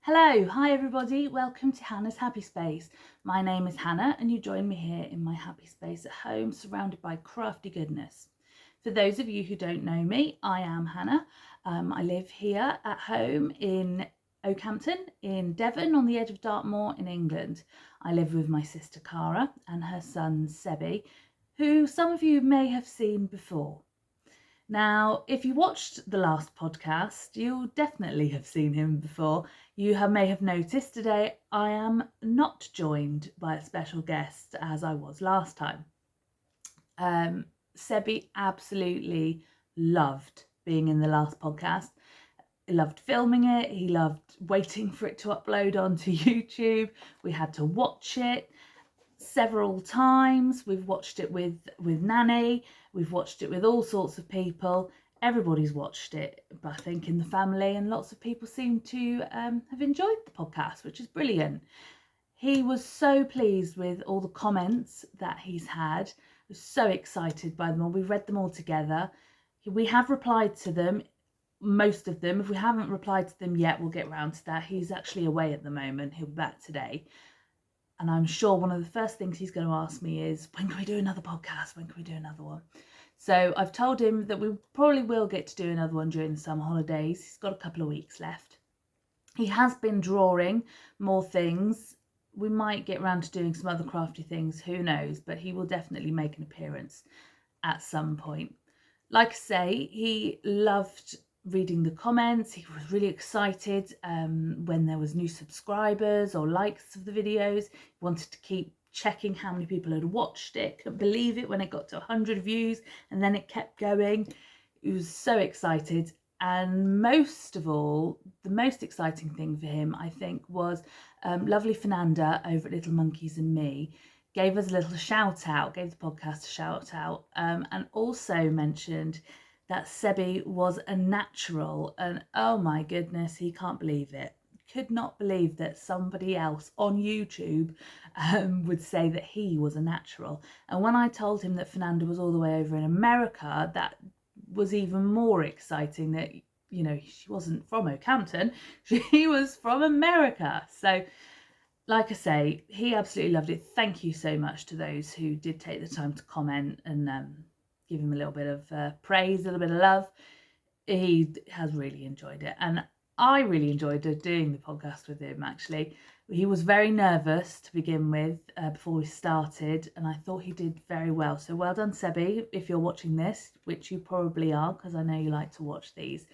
Hello, hi everybody, welcome to Hannah's Happy Space. My name is Hannah and you join me here in my happy space at home surrounded by crafty goodness. For those of you who don't know me, I am Hannah. I live here at home in Oakhampton in Devon on the edge of Dartmoor in England. I live with my sister Cara and her son Sebi, who some of you may have seen before. Now, if you watched the last podcast, you'll definitely have seen him before. You may have noticed today I am not joined by a special guest as I was last time. Sebi absolutely loved being in the last podcast. He loved filming it. He loved waiting for it to upload onto YouTube. We had to watch it several times. We've watched it with Nanny. We've watched it with all sorts of people. Everybody's watched it, I think, in the family, and lots of people seem to have enjoyed the podcast, which is brilliant. He was so pleased with all the comments that he's had. He was so excited by them all. We've read them all together. We have replied to them, most of them. If we haven't replied to them yet, we'll get round to that. He's actually away at the moment. He'll be back today. And I'm sure one of the first things he's going to ask me is, when can we do another podcast? When can we do another one? So I've told him that we probably will get to do another one during the summer holidays. He's got a couple of weeks left. He has been drawing more things. We might get around to doing some other crafty things, who knows, but he will definitely make an appearance at some point. Like I say, he loved reading the comments. He was really excited when there was new subscribers or likes of the videos. He wanted to keep checking how many people had watched it. Couldn't believe it when it got to 100 views and then it kept going. He was so excited. And most of all, the most exciting thing for him, I think, was lovely Fernanda over at Little Monkeys and Me gave us a little shout out, gave the podcast a shout out, and also mentioned that Sebi was a natural. And oh my goodness, he can't believe it. Could not believe that somebody else on YouTube would say that he was a natural. And when I told him that Fernanda was all the way over in America, that was even more exciting. That, you know, she wasn't from Oakhampton, she was from America. So like I say, he absolutely loved it. Thank you so much to those who did take the time to comment and give him a little bit of praise, a little bit of love. He has really enjoyed it. And I really enjoyed doing the podcast with him, actually. He was very nervous to begin with before we started, and I thought he did very well. So well done, Sebi, if you're watching this, which you probably are, because I know you like to watch these.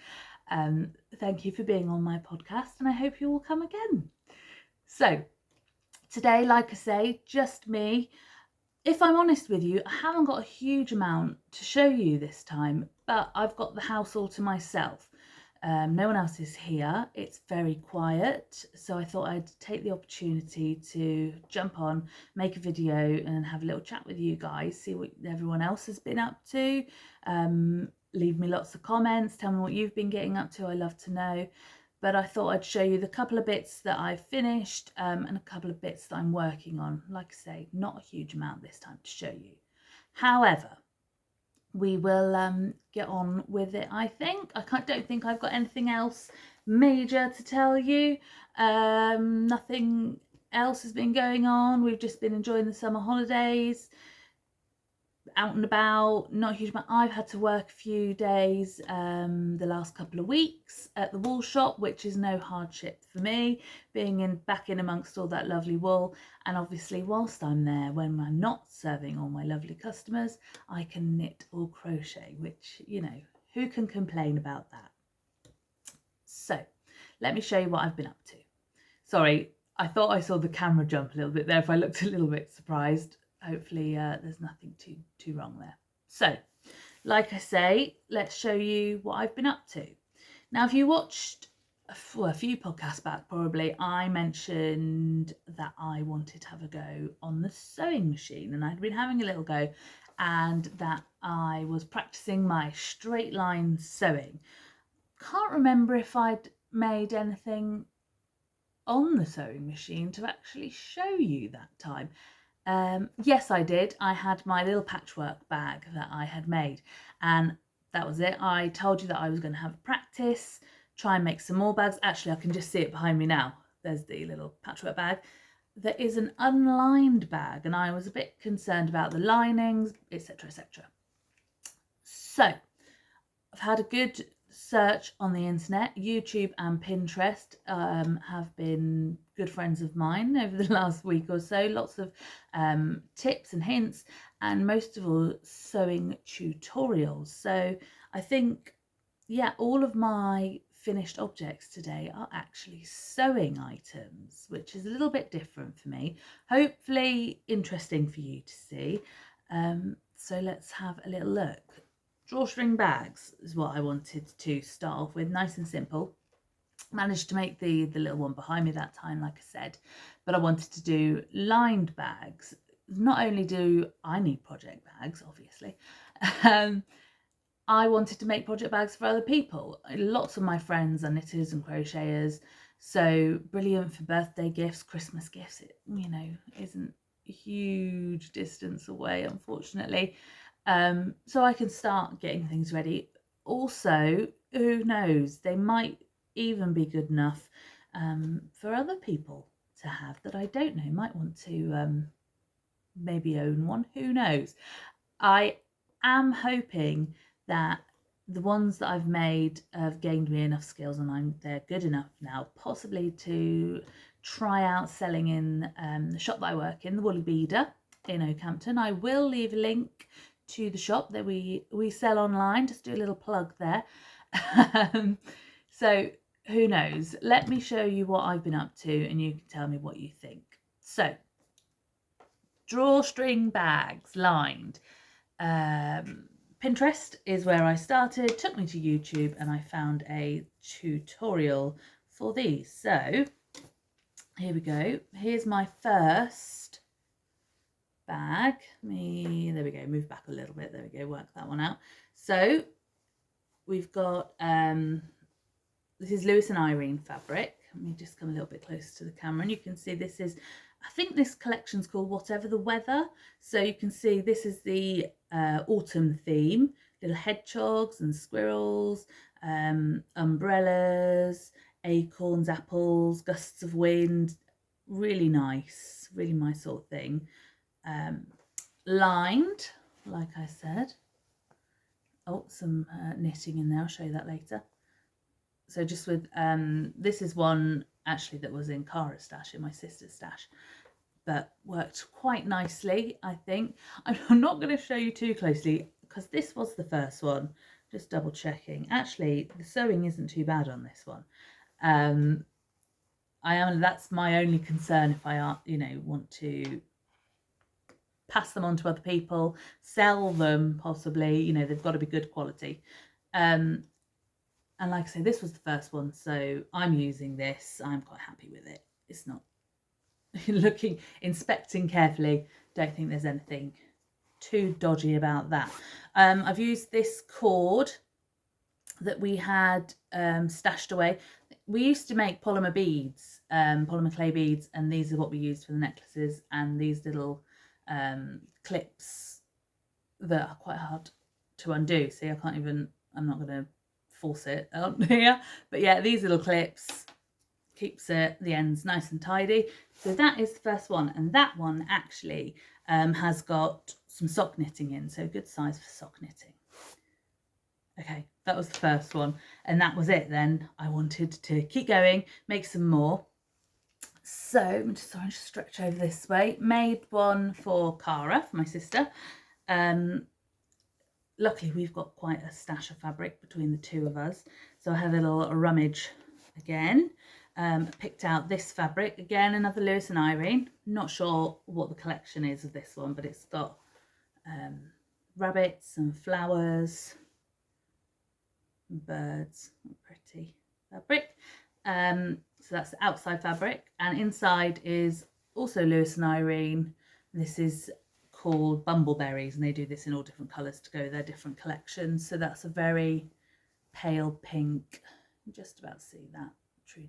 Thank you for being on my podcast, and I hope you will come again. So today, like I say, just me. If I'm honest with you, I haven't got a huge amount to show you this time, but I've got the house all to myself. No one else is here. It's very quiet, so I thought I'd take the opportunity to jump on, make a video and have a little chat with you guys, see what everyone else has been up to. Leave me lots of comments, tell me what you've been getting up to. I love to know. But I thought I'd show you the couple of bits that I've finished and a couple of bits that I'm working on. Like I say, not a huge amount this time to show you. However, we will get on with it, I think. Don't think I've got anything else major to tell you. Nothing else has been going on. We've just been enjoying the summer holidays, out and about, not a huge amount. I've had to work a few days the last couple of weeks at the wool shop, which is no hardship for me, being back in amongst all that lovely wool. And obviously whilst I'm there, when I'm not serving all my lovely customers, I can knit or crochet, which, you know, who can complain about that? So let me show you what I've been up to. Sorry, I thought I saw the camera jump a little bit there. If I looked a little bit surprised, hopefully there's nothing too wrong there. So, like I say, let's show you what I've been up to. Now, if you watched a few podcasts back, probably, I mentioned that I wanted to have a go on the sewing machine, and I'd been having a little go, and that I was practicing my straight line sewing. Can't remember if I'd made anything on the sewing machine to actually show you that time. Yes, I did. I had my little patchwork bag that I had made, and that was it. I told you that I was going to have a practice, try and make some more bags. Actually, I can just see it behind me now. there's the little patchwork bag. There is an unlined bag, and I was a bit concerned about the linings, etc, etc. So I've had a good search on the internet. YouTube and Pinterest have been good friends of mine over the last week or so. Lots of tips and hints, and most of all, sewing tutorials. So I think, yeah, all of my finished objects today are actually sewing items, which is a little bit different for me. Hopefully interesting for you to see. So let's have a little look. Drawstring bags is what I wanted to start off with, nice and simple. Managed to make the little one behind me that time, like I said, but I wanted to do lined bags. Not only do I need project bags, obviously, I wanted to make project bags for other people. Lots of my friends are knitters and crocheters, so brilliant for birthday gifts, Christmas gifts. It, you know, isn't a huge distance away, unfortunately. So I can start getting things ready. Also, who knows, they might even be good enough for other people to have that I don't know, might want to maybe own one, who knows. I am hoping that the ones that I've made have gained me enough skills, and they're good enough now possibly to try out selling in the shop that I work in, the Woolly Beader in Oakhampton. I will leave a link to the shop that we sell online, just do a little plug there. So who knows, let me show you what I've been up to and you can tell me what you think. So drawstring bags lined. Pinterest is where I started, took me to YouTube, and I found a tutorial for these. So here we go. Here's my first bag. There we go, move back a little bit, there we go, work that one out. So we've got this is Lewis and Irene fabric. Let me just come a little bit closer to the camera, and you can see this is, I think this collection's called Whatever the Weather. So you can see this is the autumn theme, little hedgehogs and squirrels, umbrellas, acorns, apples, gusts of wind. Really nice, really my sort of thing. Lined, like I said. Oh, some knitting in there, I'll show you that later. So just with, this is one actually that was in Cara's stash, in my sister's stash, but worked quite nicely, I think. I'm not going to show you too closely because this was the first one, just double checking. Actually, the sewing isn't too bad on this one. That's my only concern if I, you know, want to pass them on to other people, sell them possibly, you know, they've got to be good quality. And like I say, this was the first one, so I'm using this. I'm quite happy with it. It's not inspecting carefully, don't think there's anything too dodgy about that. I've used this cord that we had stashed away. We used to make polymer beads, polymer clay beads, and these are what we used for the necklaces, and these little clips that are quite hard to undo. See, I'm not going to force it out here, but yeah, these little clips keeps the ends nice and tidy. So that is the first one, and that one actually has got some sock knitting in, so good size for sock knitting. Okay, that was the first one, and that was it then. I wanted to keep going, make some more. So I'm just trying to stretch over this way. Made one for Cara, for my sister. Luckily, we've got quite a stash of fabric between the two of us. So I had a little rummage again. Picked out this fabric. Again, another Lewis and Irene. Not sure what the collection is of this one, but it's got rabbits and flowers and birds. Pretty fabric. So that's the outside fabric. And inside is also Lewis and Irene. This is called Bumbleberries, and they do this in all different colours to go with their different collections. So that's a very pale pink. You just about see that, true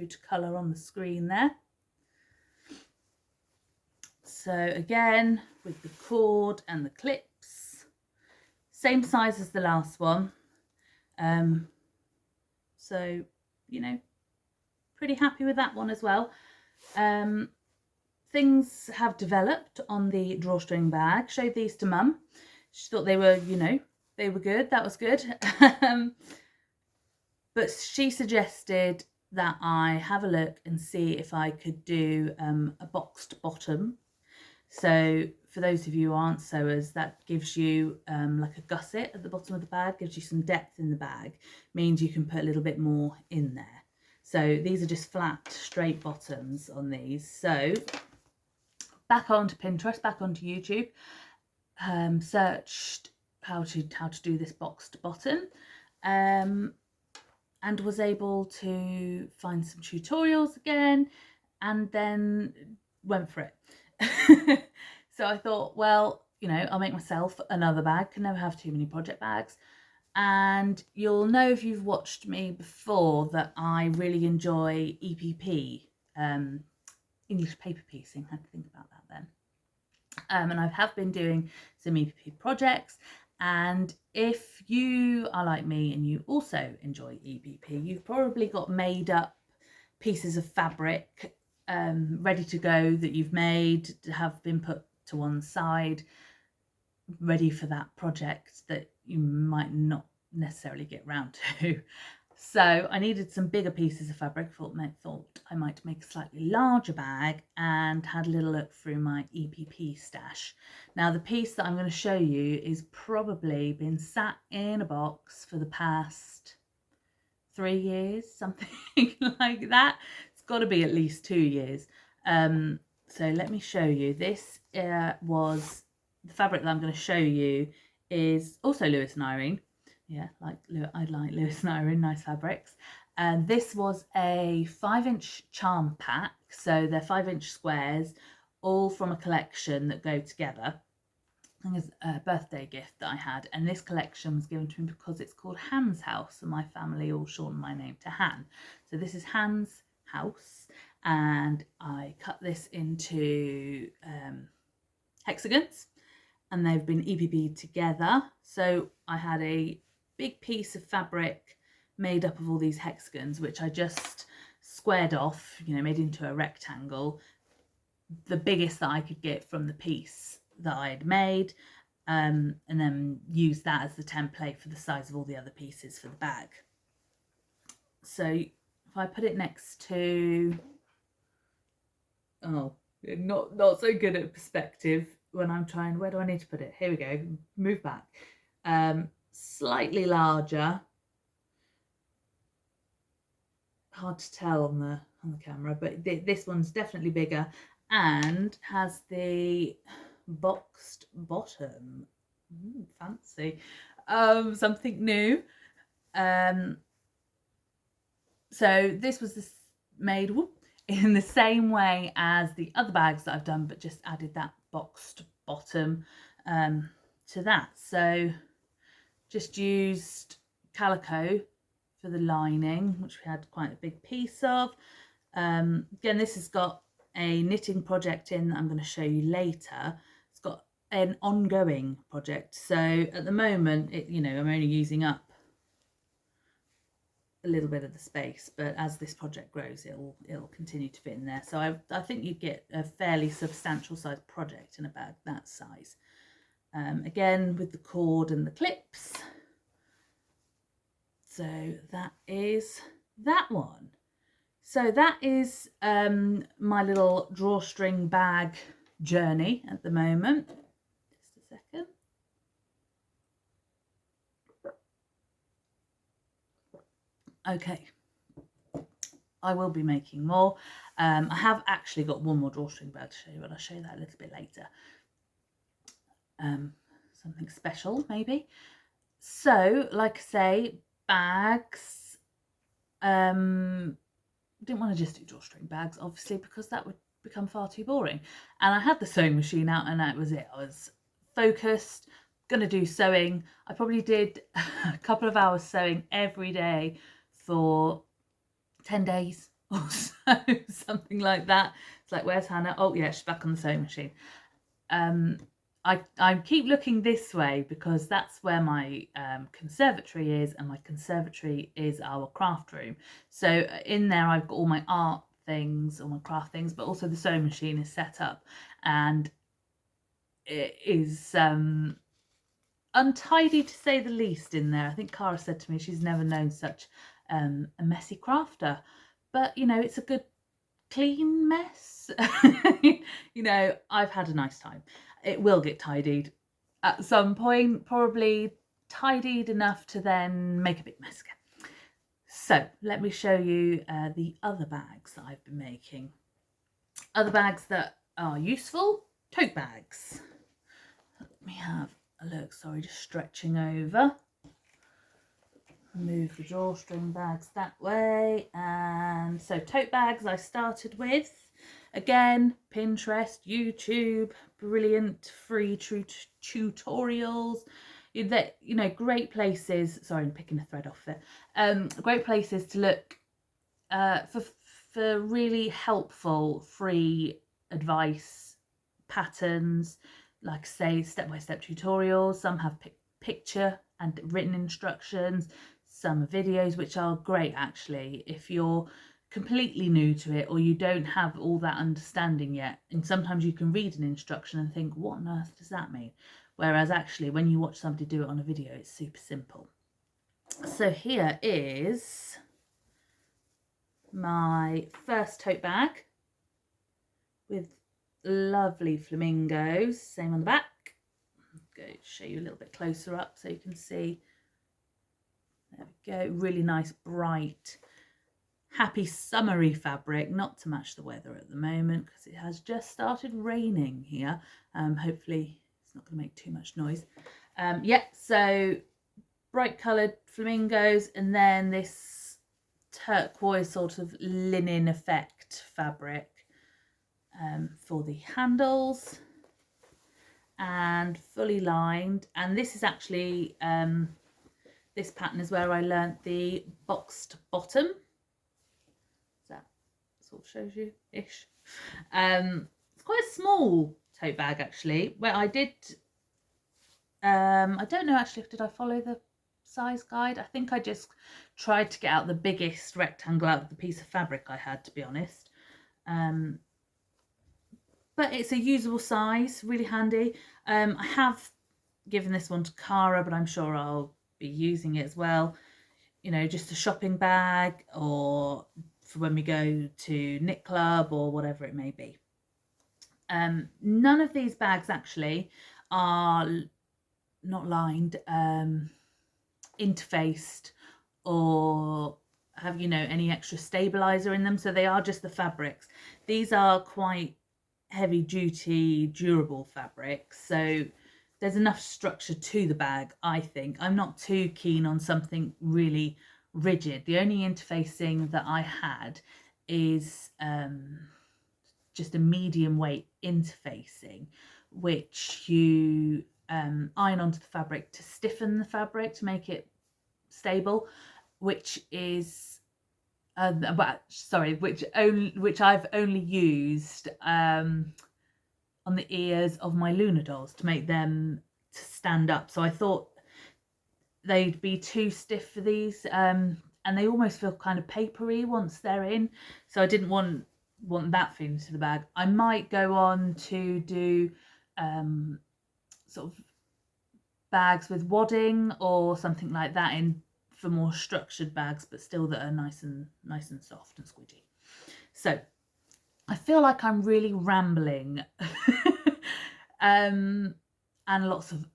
to colour on the screen there. So again, with the cord and the clips, same size as the last one. So, you know, pretty happy with that one as well. Things have developed on the drawstring bag. Showed these to Mum. She thought they were, you know, they were good. That was good. But she suggested that I have a look and see if I could do a boxed bottom. So for those of you who aren't sewers, that gives you like a gusset at the bottom of the bag, gives you some depth in the bag, means you can put a little bit more in there. So these are just flat, straight bottoms on these. So back onto Pinterest, back onto YouTube, searched how to do this boxed bottom, and was able to find some tutorials again, and then went for it. So I thought, well, you know, I'll make myself another bag. Can never have too many project bags. And you'll know if you've watched me before that I really enjoy EPP, English paper piecing. I had to think about that then. And I have been doing some EPP projects. And if you are like me and you also enjoy EPP, you've probably got made up pieces of fabric ready to go that you've made, have been put to one side, ready for that project that you might not necessarily get round to. So I needed some bigger pieces of fabric. Thought I might make a slightly larger bag, and had a little look through my EPP stash. Now the piece that I'm going to show you is probably been sat in a box for the past 3 years, something like that. It's got to be at least 2 years. So let me show you. This was the fabric that I'm going to show you is also Lewis and Irene. Yeah, I like Lewis and Irene, nice fabrics. And this was a 5-inch charm pack. So they're 5-inch squares, all from a collection that go together. I think it's a birthday gift that I had. And this collection was given to me because it's called Han's House, and my family all shortened my name to Han. So this is Han's House. And I cut this into hexagons, and they've been EPP'd together. So I had a big piece of fabric made up of all these hexagons, which I just squared off, you know, made into a rectangle, the biggest that I could get from the piece that I'd made, and then use that as the template for the size of all the other pieces for the bag. So if I put it next to, oh, not so good at perspective when I'm trying, where do I need to put it? Here we go, move back. Slightly larger, hard to tell on the camera, but this one's definitely bigger and has the boxed bottom. Fancy. Something new. So this was made in the same way as the other bags that I've done, but just added that boxed bottom to that. So just used calico for the lining, which we had quite a big piece of. Again, this has got a knitting project in that I'm going to show you later. It's got an ongoing project. So at the moment, you know, I'm only using up a little bit of the space, but as this project grows, it'll continue to fit in there. So I think you'd get a fairly substantial size project in a bag that size. Again, with the cord and the clips. So that is that one. So that is my little drawstring bag journey at the moment. Just a second. Okay, I will be making more. I have actually got one more drawstring bag to show you, but I'll show you that a little bit later. Something special maybe. So like I say, bags, didn't want to just do drawstring bags obviously, because that would become far too boring, and I had the sewing machine out and that was it. I was focused, gonna do sewing. I probably did a couple of hours sewing every day for 10 days or so, something like that. It's like, where's Hannah? Oh yeah, she's back on the sewing machine. I keep looking this way because that's where my conservatory is, and my conservatory is our craft room. So in there I've got all my art things, all my craft things, but also the sewing machine is set up, and it is untidy to say the least in there. I think Cara said to me she's never known such a messy crafter, but you know, it's a good clean mess. You know, I've had a nice time. It will get tidied at some point, probably tidied enough to then make a big mess again. So let me show you the other bags that I've been making. Other bags that are useful, tote bags. Let me have a look, sorry, just stretching over. Move the drawstring bags that way. And so tote bags I started with. Again, Pinterest, YouTube, brilliant free tutorials. That, you know, great places. Sorry, I'm picking a thread off there. Great places to look for really helpful free advice, patterns, like I say, step-by-step tutorials. Some have picture and written instructions. Some videos, which are great actually if you're completely new to it or you don't have all that understanding yet. And sometimes you can read an instruction and think, what on earth does that mean? Whereas actually when you watch somebody do it on a video, it's super simple. So here is my first tote bag with lovely flamingos, same on the back. I'll go show you a little bit closer up so you can see. There we go, really nice, bright, happy summery fabric, not to match the weather at the moment because it has just started raining here. Hopefully it's not going to make too much noise. Yeah, so bright coloured flamingos, and then this turquoise sort of linen effect fabric for the handles, and fully lined. And this is actually this pattern is where I learnt the boxed bottom. That sort of shows you ish. It's quite a small tote bag actually. Where I did I don't know actually, did I follow the size guide? I think I just tried to get out the biggest rectangle out of the piece of fabric I had, to be honest. But it's a usable size, really handy. I have given this one to Cara, but I'm sure I'll be using it as well. You know, just a shopping bag, or for when we go to knit club or whatever it may be. None of these bags actually are not lined, interfaced, or have, you know, any extra stabilizer in them. So they are just the fabrics. These are quite heavy duty, durable fabrics. So there's enough structure to the bag, I think. I'm not too keen on something really rigid. The only interfacing that I had is just a medium weight interfacing, which you iron onto the fabric to stiffen the fabric to make it stable, which is which I've only used on the ears of my Luna dolls to make them to stand up. So I thought they'd be too stiff for these, and they almost feel kind of papery once they're in. So I didn't want that feeling to the bag. I might go on to do sort of bags with wadding or something like that in for more structured bags, but still that are nice and soft and squidgy. So I feel like I'm really rambling and lots of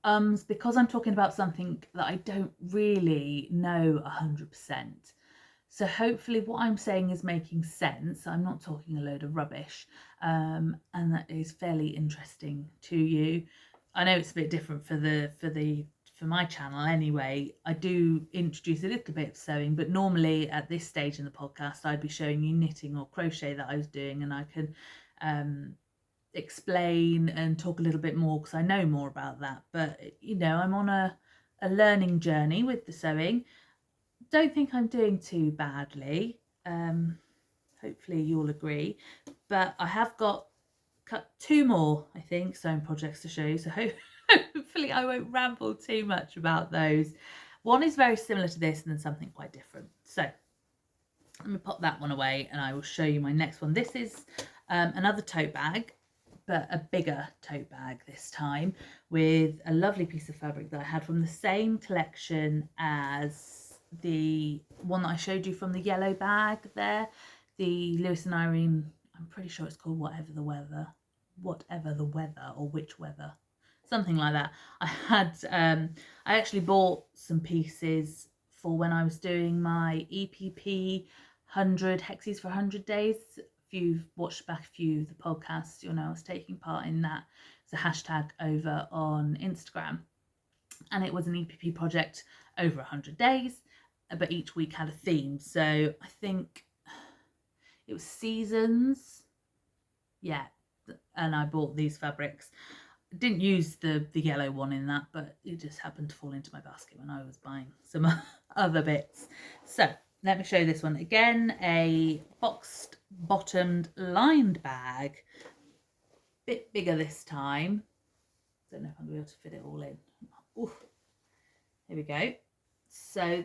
because I'm talking about something that I don't really know 100%. So hopefully what I'm saying is making sense. I'm not talking a load of rubbish, and that is fairly interesting to you. I know it's a bit different for my channel anyway. I do introduce a little bit of sewing, but normally at this stage in the podcast I'd be showing you knitting or crochet that I was doing, and I can explain and talk a little bit more because I know more about that. But you know, I'm on a learning journey with the sewing. Don't think I'm doing too badly. Hopefully you'll agree, but I have got cut 2 more, I think, sewing projects to show you. So hopefully I won't ramble too much about those. One is very similar to this and then something quite different. So let me pop that one away and I will show you my next one. This is another tote bag, but a bigger tote bag this time, with a lovely piece of fabric that I had from the same collection as the one that I showed you from the yellow bag there, the Lewis and Irene. I'm pretty sure it's called Whatever the Weather, or Which Weather, something like that. I actually bought some pieces for when I was doing my EPP 100 hexies for 100 days. If you've watched back a few of the podcasts, you'll know I was taking part in that. It's a hashtag over on Instagram, and it was an EPP project over 100 days, but each week had a theme. So I think it was seasons, yeah, and I bought these fabrics. Didn't use the yellow one in that, but it just happened to fall into my basket when I was buying some other bits. So let me show you this one again. A boxed bottomed lined bag, bit bigger this time. Don't know if I'm gonna be able to fit it all in. Ooh. Here we go. So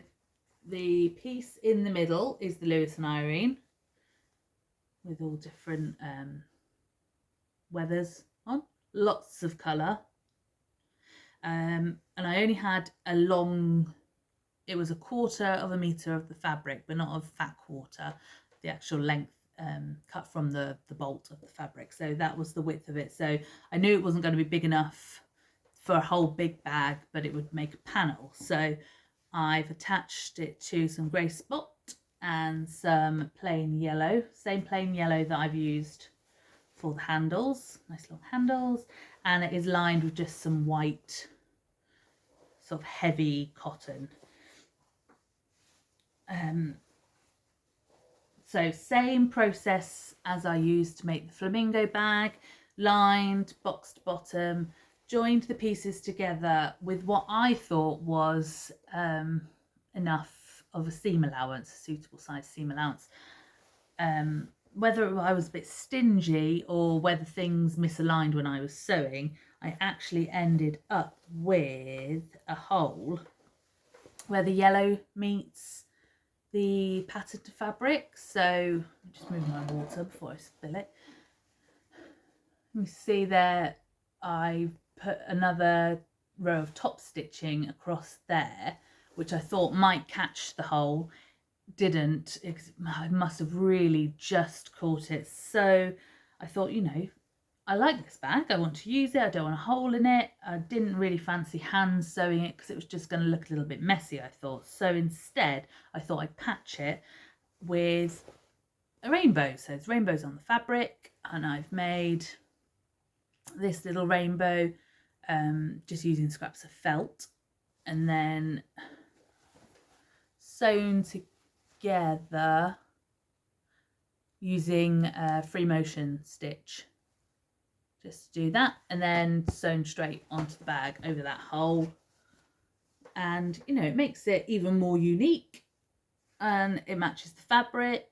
the piece in the middle is the Lewis and Irene, with all different weathers on, lots of colour, and I only had a long, it was 1/4 meter of the fabric, but not of fat quarter, the actual length cut from the bolt of the fabric. So that was the width of it. So I knew it wasn't going to be big enough for a whole big bag, but it would make a panel. So I've attached it to some grey spot and some plain yellow, same plain yellow that I've used for the handles, nice long handles, and it is lined with just some white sort of heavy cotton. So same process as I used to make the flamingo bag, lined, boxed bottom, joined the pieces together with what I thought was enough of a seam allowance, a suitable size seam allowance. Whether I was a bit stingy or whether things misaligned when I was sewing, I actually ended up with a hole where the yellow meets the patterned fabric. So just move my water before I spill it. You see there, I put another row of top stitching across there, which I thought might catch the hole. Didn't. I must have really just caught it. So I thought, you know, I like this bag, I want to use it, I don't want a hole in it. I didn't really fancy hand sewing it because it was just going to look a little bit messy, I thought. So instead I thought I'd patch it with a rainbow. So there's rainbows on the fabric, and I've made this little rainbow just using scraps of felt and then sewn together using a free motion stitch. Just do that, and then sewn straight onto the bag over that hole. And you know, it makes it even more unique, and it matches the fabric.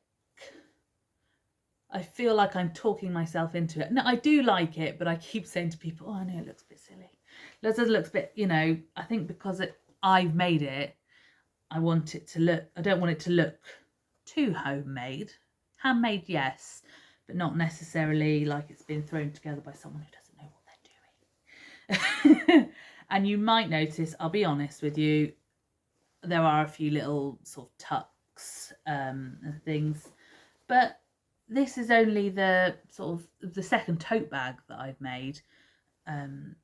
I feel like I'm talking myself into it. No, I do like it, but I keep saying to people, oh, I know it looks a bit silly. It looks a bit, you know, I think because I've made it, I want it to look, I don't want it to look too homemade. Handmade, yes, but not necessarily like it's been thrown together by someone who doesn't know what they're doing. And you might notice, I'll be honest with you, there are a few little sort of tucks and things, but this is only the sort of the second tote bag that I've made, and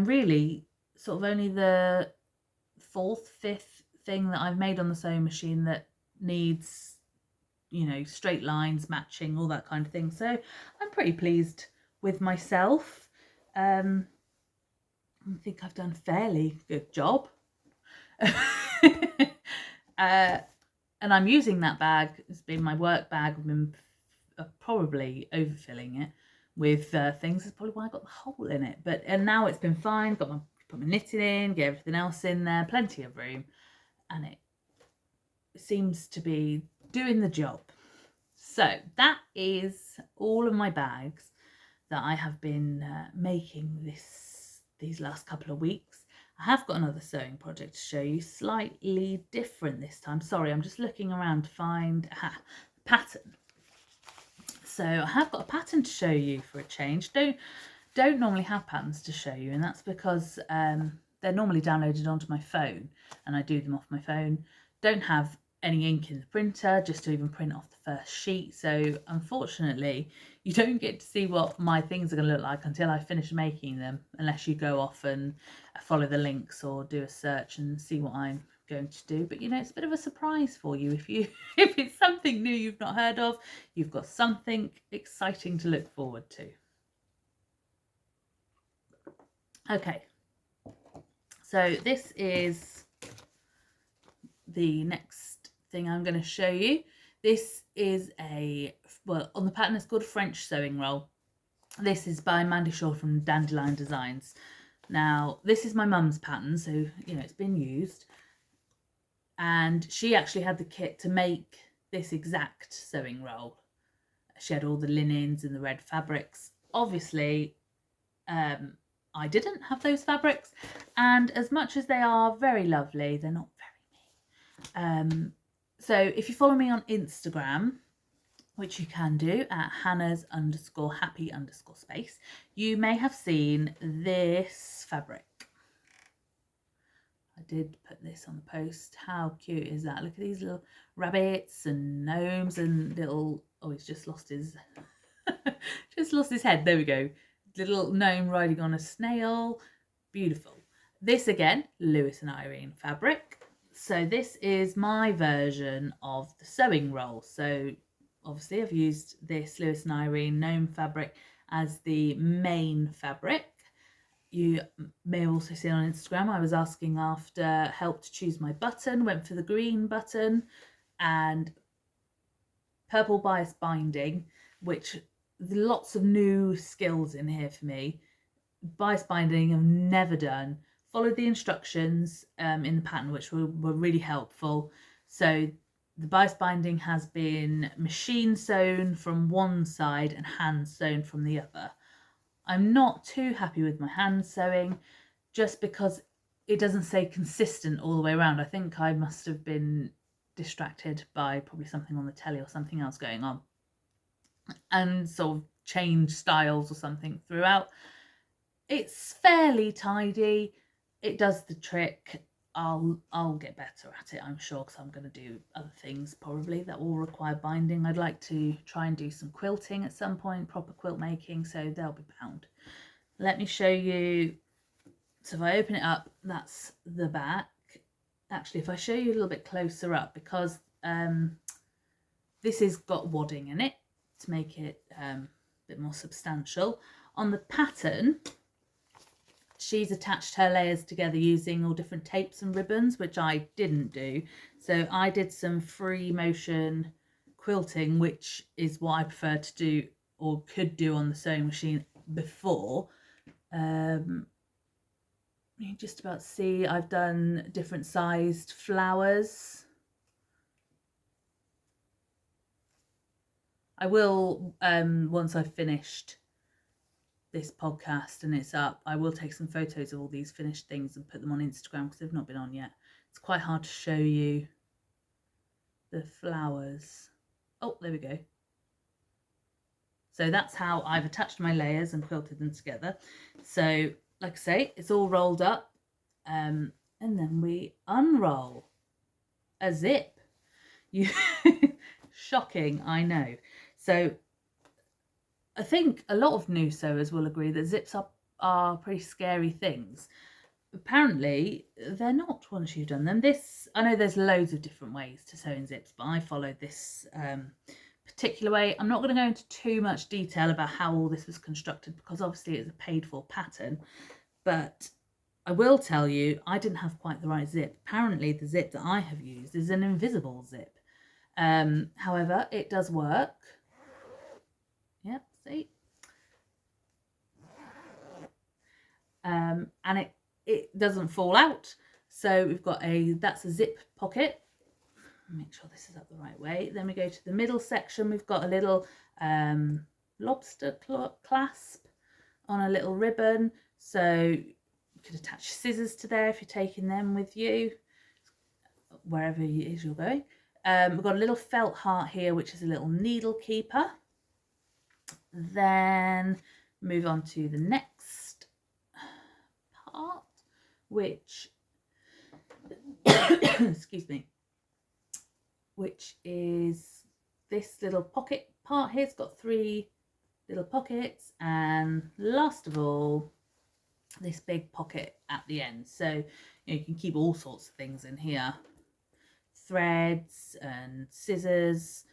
really sort of only the 4th, 5th thing that I've made on the sewing machine that needs, you know, straight lines, matching, all that kind of thing. So I'm pretty pleased with myself. I think I've done a fairly good job. And I'm using that bag. It's been my work bag. I've been probably overfilling it with things. That's probably why I got the hole in it. And now it's been fine. Put my knitting in, get everything else in there, plenty of room, and it seems to be doing the job. So that is all of my bags. that I have been making these last couple of weeks. I have got another sewing project to show you, slightly different this time. Sorry, I'm just looking around to find the pattern. So I have got a pattern to show you for a change. Don't normally have patterns to show you, and that's because they're normally downloaded onto my phone and I do them off my phone. Don't have any ink in the printer just to even print off the first sheet. So unfortunately, you don't get to see what my things are going to look like until I finish making them, unless you go off and follow the links or do a search and see what I'm going to do. But you know, it's a bit of a surprise for you if it's something new you've not heard of. You've got something exciting to look forward to. Okay, so this is the next thing I'm going to show you. This is on the pattern it's called French sewing roll. This is by Mandy Shawl from Dandelion Designs. Now, this is my mum's pattern, so you know it's been used, and she actually had the kit to make this exact sewing roll. She had all the linens and the red fabrics. Obviously, I didn't have those fabrics, and as much as they are very lovely, they're not very me. So if you follow me on Instagram, which you can do at Hannah's_happy_space, you may have seen this fabric. I did put this on the post. How cute is that? Look at these little rabbits and gnomes and little, oh, he's just lost his head. There we go. Little gnome riding on a snail. Beautiful. This again, Lewis and Irene fabric. So this is my version of the sewing roll. So obviously I've used this Lewis and Irene gnome fabric as the main fabric. You may have also seen on Instagram I was asking after help to choose my button, went for the green button and purple bias binding, which lots of new skills in here for me. Bias binding I've never done. Followed the instructions in the pattern, which were really helpful. So the bias binding has been machine sewn from one side and hand sewn from the other. I'm not too happy with my hand sewing just because it doesn't stay consistent all the way around. I think I must have been distracted by probably something on the telly or something else going on and sort of change styles or something throughout. It's fairly tidy. It does the trick. I'll get better at it, I'm sure, because I'm going to do other things probably that will require binding. I'd like to try and do some quilting at some point, proper quilt making, so they'll be bound. Let me show you. So if I open it up, that's the back. Actually, if I show you a little bit closer up, because this has got wadding in it to make it a bit more substantial. On the pattern, she's attached her layers together using all different tapes and ribbons, which I didn't do. So I did some free motion quilting, which is what I prefer to do or could do on the sewing machine before. You just about see I've done different sized flowers. I will, once I've finished this podcast and it's up, I will take some photos of all these finished things and put them on Instagram because they've not been on yet. It's quite hard to show you the flowers. Oh, there we go. So that's how I've attached my layers and quilted them together. So like I say, it's all rolled up, and then we unroll a zip. Shocking, I know. So I think a lot of new sewers will agree that zips are pretty scary things. Apparently, they're not once you've done them. I know there's loads of different ways to sew in zips, but I followed this particular way. I'm not going to go into too much detail about how all this was constructed because obviously it's a paid for pattern, but I will tell you I didn't have quite the right zip. Apparently the zip that I have used is an invisible zip. However, it does work. Yep, see? And it doesn't fall out. So we've got that's a zip pocket. Make sure this is up the right way. Then we go to the middle section. We've got a little lobster clasp on a little ribbon. So you could attach scissors to there if you're taking them with you, wherever it is you're going. We've got a little felt heart here, which is a little needle keeper. Then move on to the next part, which excuse me, which is this little pocket part here. It's got 3 little pockets, and last of all, this big pocket at the end. So you can keep all sorts of things in here, threads and scissors,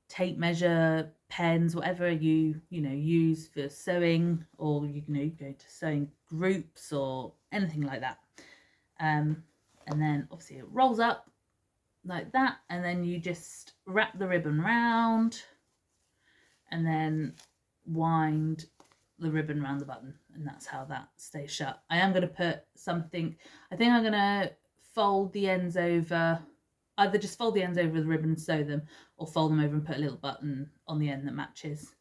tape measure, pens, whatever you use for sewing, or you go to sewing groups or anything like that. And then obviously it rolls up like that, and then you just wrap the ribbon round and then wind the ribbon around the button, and that's how that stays shut. I am going to put something, I think I'm going to fold the ends over, either just fold the ends over the ribbon and sew them, or fold them over and put a little button on the end that matches,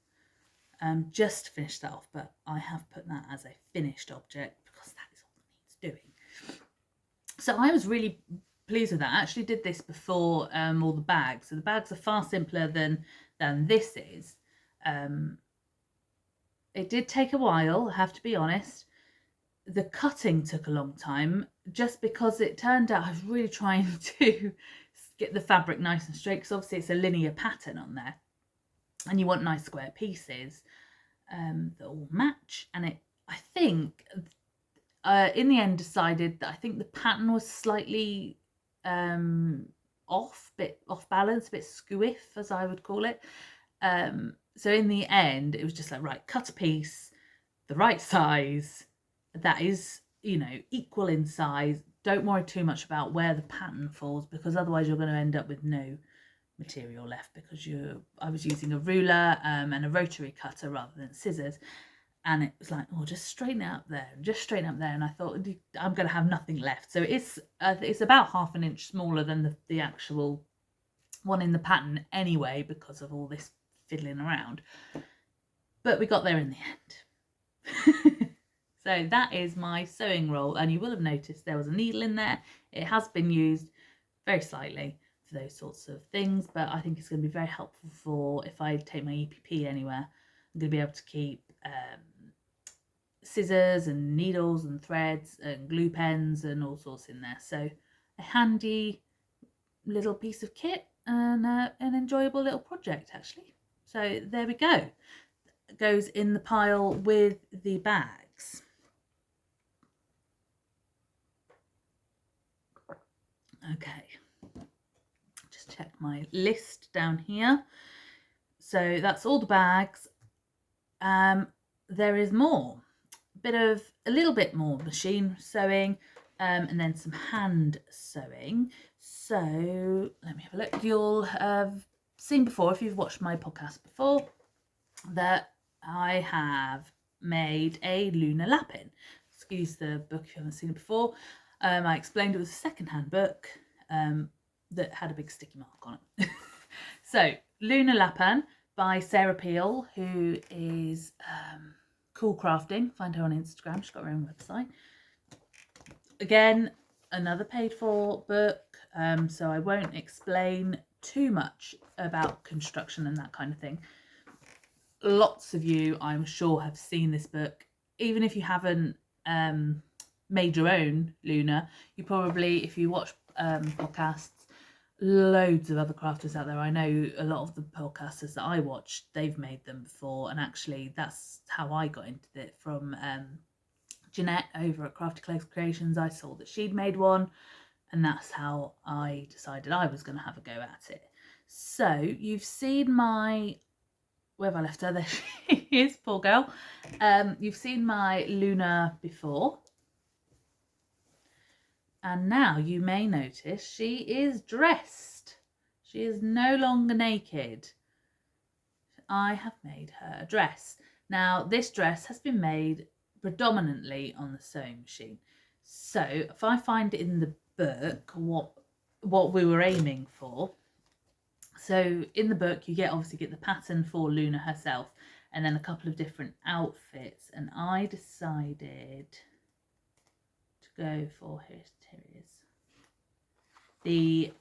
just to finish that off. But I have put that as a finished object because that is all it needs doing. So I was really pleased with that. I actually did this before all the bags, so the bags are far simpler than this is. It did take a while, I have to be honest. The cutting took a long time, just because it turned out I was really trying to get the fabric nice and straight, because obviously it's a linear pattern on there, and you want nice square pieces that all match. And I think in the end decided that I think the pattern was slightly off balance, a bit squiff, as I would call it. So in the end, it was just like, right, cut a piece, the right size, that is, equal in size. Don't worry too much about where the pattern falls, because otherwise you're going to end up with no material left, because I was using a ruler and a rotary cutter rather than scissors. And it was like, oh, just straighten it up there, and just straighten up there. And I thought, I'm going to have nothing left. So it's about 1/2 inch smaller than the actual one in the pattern anyway, because of all this fiddling around. But we got there in the end. So that is my sewing roll, and you will have noticed there was a needle in there. It has been used very slightly for those sorts of things, but I think it's going to be very helpful for if I take my EPP anywhere. I'm going to be able to keep scissors and needles and threads and glue pens and all sorts in there. So a handy little piece of kit, and an enjoyable little project actually. So there we go. It goes in the pile with the bags. Okay, just check my list down here. So that's all the bags. There is more, a little bit more machine sewing, and then some hand sewing. So let me have a look. You'll have seen before, if you've watched my podcast before, that I have made a lunar lapin. Excuse the book if you haven't seen it before. I explained it was a second-hand book that had a big sticky mark on it. So, Lunar Lapin by Sarah Peel, who is Cool Crafting. Find her on Instagram. She's got her own website. Again, another paid-for book, so I won't explain too much about construction and that kind of thing. Lots of you, I'm sure, have seen this book. Even if you haven't made your own lunar, you probably, if you watch podcasts, loads of other crafters out there. I know a lot of the podcasters that I watch, they've made them before, and actually that's how I got into it, from Jeanette over at Crafty Clothes Creations. I saw that she'd made one, and that's how I decided I was going to have a go at it. So you've seen my, where have I left her? There she is, poor girl. You've seen my lunar before. And now you may notice she is dressed. She is no longer naked. I have made her a dress. Now, this dress has been made predominantly on the sewing machine. So if I find in the book what we were aiming for. So in the book, you obviously get the pattern for Luna herself, and then a couple of different outfits, and I decided to go for, here it is.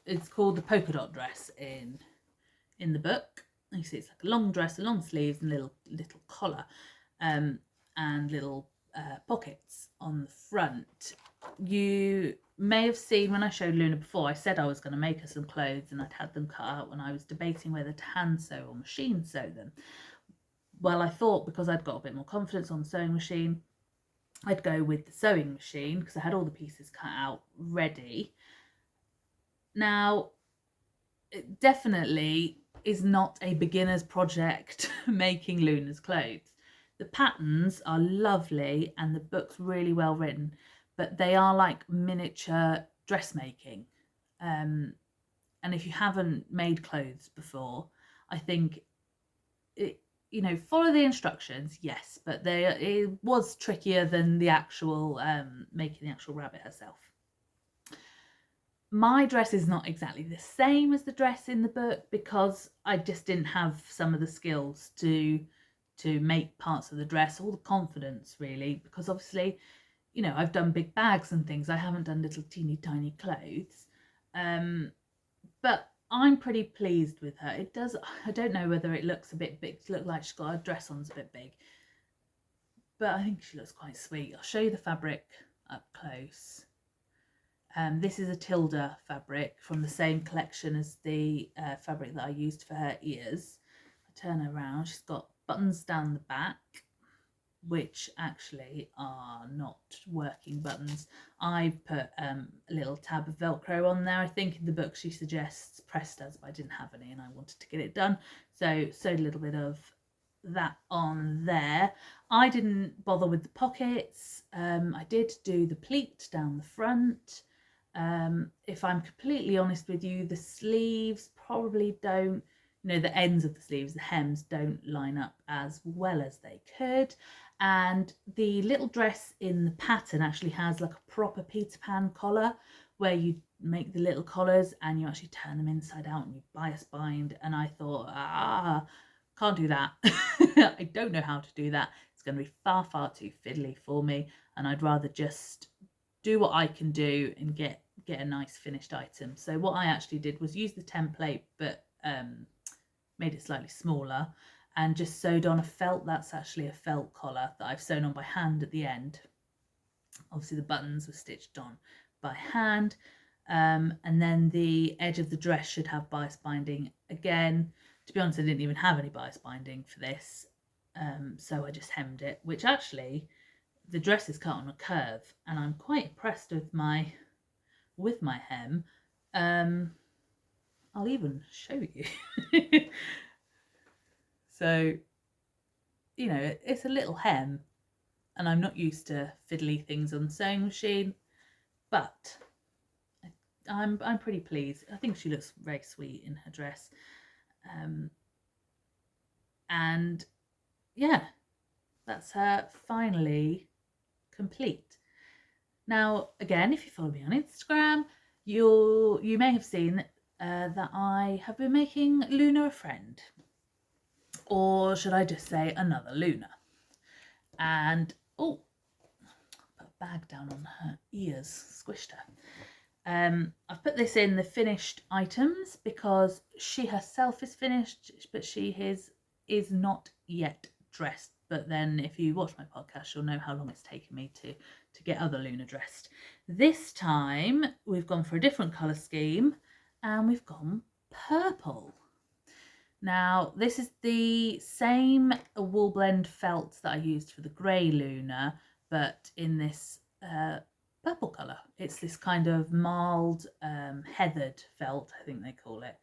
It's called the polka dot dress in the book. You see it's like a long dress, long sleeves and little collar, and little pockets on the front. You may have seen when I showed Luna before, I said I was going to make her some clothes and I'd had them cut out when I was debating whether to hand sew or machine sew them. Well, I thought because I'd got a bit more confidence on the sewing machine, I'd go with the sewing machine because I had all the pieces cut out ready. Now, it definitely is not a beginner's project making Luna's clothes. The patterns are lovely and the book's really well written, but they are like miniature dressmaking. And if you haven't made clothes before, I think it, follow the instructions, yes, but it was trickier than the actual making the actual rabbit herself. My dress is not exactly the same as the dress in the book because I just didn't have some of the skills to make parts of the dress, all the confidence really, because obviously, I've done big bags and things. I haven't done little teeny tiny clothes. But I'm pretty pleased with her. It does, I don't know whether it looks a bit big, to look like she's got her dress on's a bit big, but I think she looks quite sweet. I'll show you the fabric up close. This is a Tilda fabric from the same collection as the fabric that I used for her ears. I turn her around, she's got buttons down the back, which actually are not working buttons. I put a little tab of Velcro on there. I think in the book she suggests press studs, but I didn't have any and I wanted to get it done. So sewed a little bit of that on there. I didn't bother with the pockets. I did do the pleat down the front. If I'm completely honest with you, the sleeves probably don't, the ends of the sleeves, the hems don't line up as well as they could. And the little dress in the pattern actually has like a proper Peter Pan collar where you make the little collars and you actually turn them inside out and you bias bind. And I thought, can't do that. I don't know how to do that. It's going to be far, far too fiddly for me. And I'd rather just do what I can do and get a nice finished item. So what I actually did was use the template, but made it slightly smaller and just sewed on a felt. That's actually a felt collar that I've sewn on by hand at the end. Obviously the buttons were stitched on by hand, and then the edge of the dress should have bias binding. Again, to be honest, I didn't even have any bias binding for this, so I just hemmed it, which actually the dress is cut on a curve and I'm quite impressed with my hem. I'll even show you. So, it's a little hem and I'm not used to fiddly things on the sewing machine, but I'm pretty pleased. I think she looks very sweet in her dress. And yeah, that's her finally complete. Now, again, if you follow me on Instagram, you may have seen that I have been making Luna a friend, or should I just say another Luna. And put a bag down on her ears, squished her. I've put this in the finished items because she herself is finished, but she is not yet dressed. But then if you watch my podcast, you'll know how long it's taken me to get other Luna dressed. This time we've gone for a different colour scheme and we've gone purple. Now this is the same wool blend felt that I used for the grey Luna, but in this purple colour. It's this kind of mild heathered felt, I think they call it.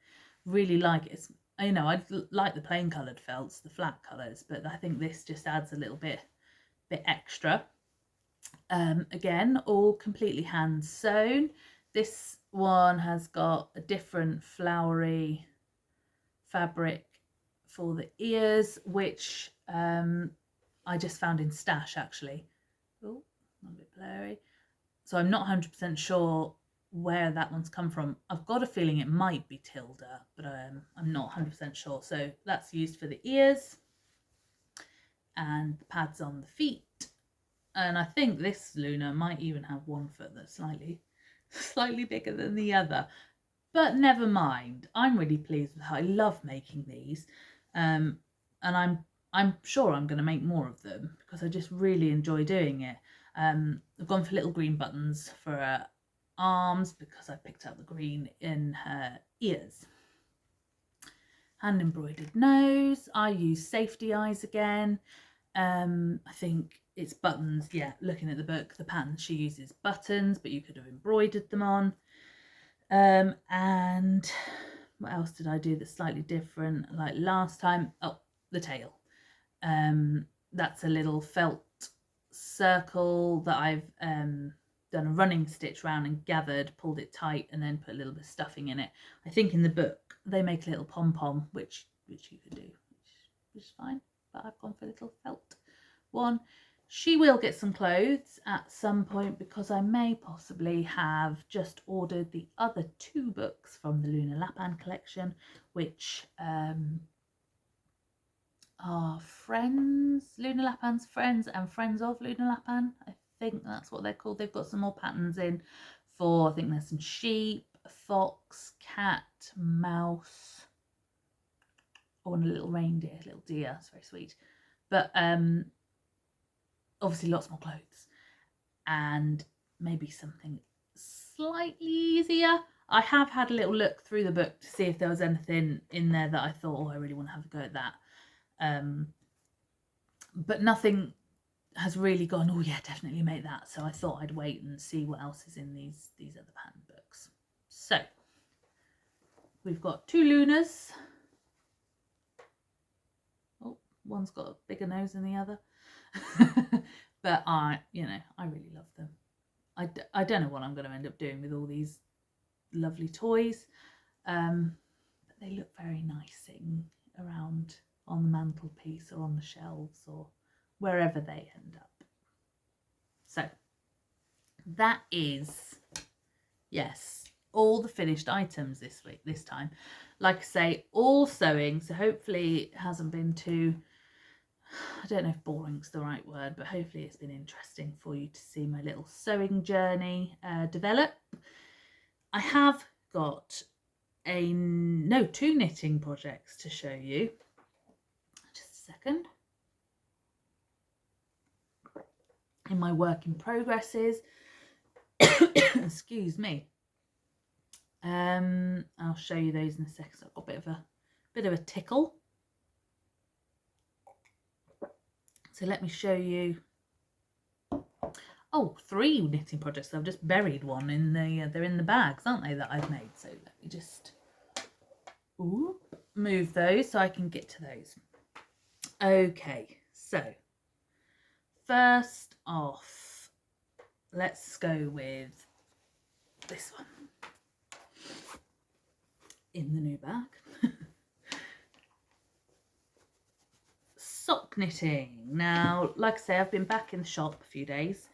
Really like it. It's, I like the plain coloured felts, the flat colours, but I think this just adds a little bit extra. Again, all completely hand sewn. This one has got a different flowery fabric for the ears, which I just found in Stash actually. Oh, a bit blurry. So I'm not 100% sure where that one's come from. I've got a feeling it might be Tilda, but I'm not 100% sure. So that's used for the ears. and the pads on the feet. And I think this Luna might even have one foot that's slightly bigger than the other. But never mind. I'm really pleased with her. I love making these. And I'm sure I'm going to make more of them because I just really enjoy doing it. I've gone for little green buttons for her arms because I picked up the green in her ears. Hand embroidered nose. I use safety eyes again. I think it's buttons. Yeah, looking at the book, the pattern she uses buttons, but you could have embroidered them on. And what else did I do that's slightly different like last time? Oh, the tail. That's a little felt circle that I've done a running stitch round and gathered, pulled it tight, and then put a little bit of stuffing in it. I think in the book they make a little pom-pom, which you could do, which is fine, but I've gone for a little felt one. She will get some clothes at some point because I may possibly have just ordered the other 2 books from the Luna Lapin collection, which are friends, Luna Lapin's friends and friends of Luna Lapin. I think that's what they're called. They've got some more patterns in for, I think there's some sheep, fox, cat, mouse, and a little reindeer, a little deer. It's very sweet. But obviously lots more clothes and maybe something slightly easier. I have had a little look through the book to see if there was anything in there that I thought, oh, I really want to have a go at that. But nothing has really gone, oh yeah, definitely make that. So I thought I'd wait and see what else is in these other pattern books. So we've got 2 Lunas. Oh, one's got a bigger nose than the other. But I really love them. I don't know what I'm going to end up doing with all these lovely toys, but they look very nice sitting around on the mantelpiece or on the shelves or wherever they end up. So that is, yes, all the finished items this time. Like I say, all sewing, so hopefully it hasn't been too, I don't know if boring's the right word, but hopefully it's been interesting for you to see my little sewing journey develop. I have got 2 knitting projects to show you. Just a second. In my work in progresses. Excuse me. I'll show you those in a second. So I've got a bit of a tickle. So let me show you. Oh, 3 knitting projects. I've just buried one in the. They're in the bags, aren't they? That I've made. So let me just move those so I can get to those. Okay, so first off, let's go with this one in the new bag. Sock knitting. Now, like I say, I've been back in the shop a few days.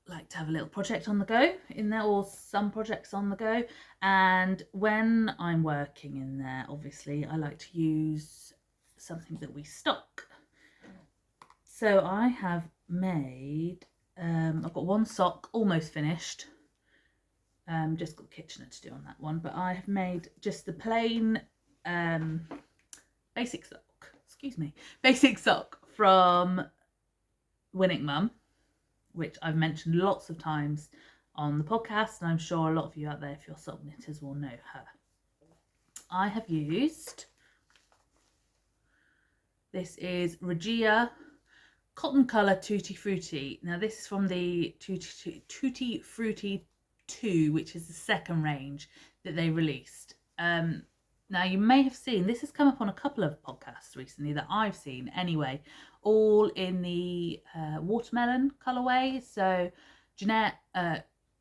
Like to have a little project on the go in there, or some projects on the go, and when I'm working in there, obviously I like to use something that we stock. So I have made I've got 1 sock almost finished, just got Kitchener to do on that one, but I have made just the plain basic sock from Winnick Mum, which I've mentioned lots of times on the podcast, and I'm sure a lot of you out there, if you're sock knitters, will know her. I have used, this is Regia Cotton Colour Tutti Frutti. Now this is from the Tutti Frutti 2, which is the second range that they released. Now you may have seen, this has come up on a couple of podcasts recently that I've seen anyway, all in the watermelon colourway. So Jeanette,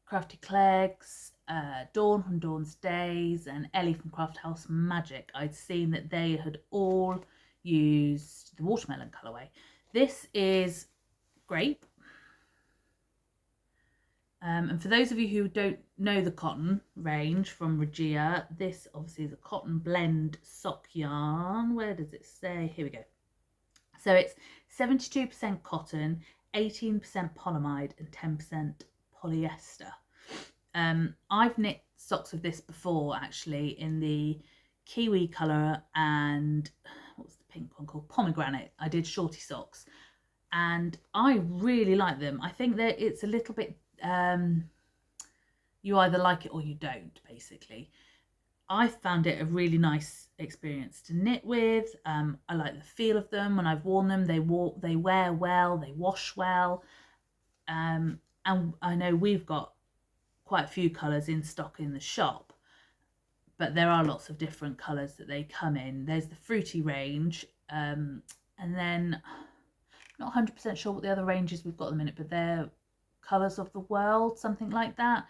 Crafty Clegs, Dawn from Dawn's Days, and Ellie from Craft House Magic. I'd seen that they had all used the watermelon colourway. This is grape. And for those of you who don't know the cotton range from Regia, this obviously is a cotton blend sock yarn. Where does it say? Here we go. So it's 72% cotton, 18% polyamide and 10% polyester. I've knit socks of this before, actually, in the kiwi colour and what was the pink one called? Pomegranate. I did shorty socks and I really like them. I think that it's a little bit, you either like it or you don't, basically. I found it a really nice experience to knit with. I like the feel of them. When I've worn them, they wear well, they wash well. And I know we've got quite a few colours in stock in the shop, but there are lots of different colours that they come in. There's the fruity range, and then not 100% sure what the other ranges we've got them in it, but they're Colours of the World, something like that.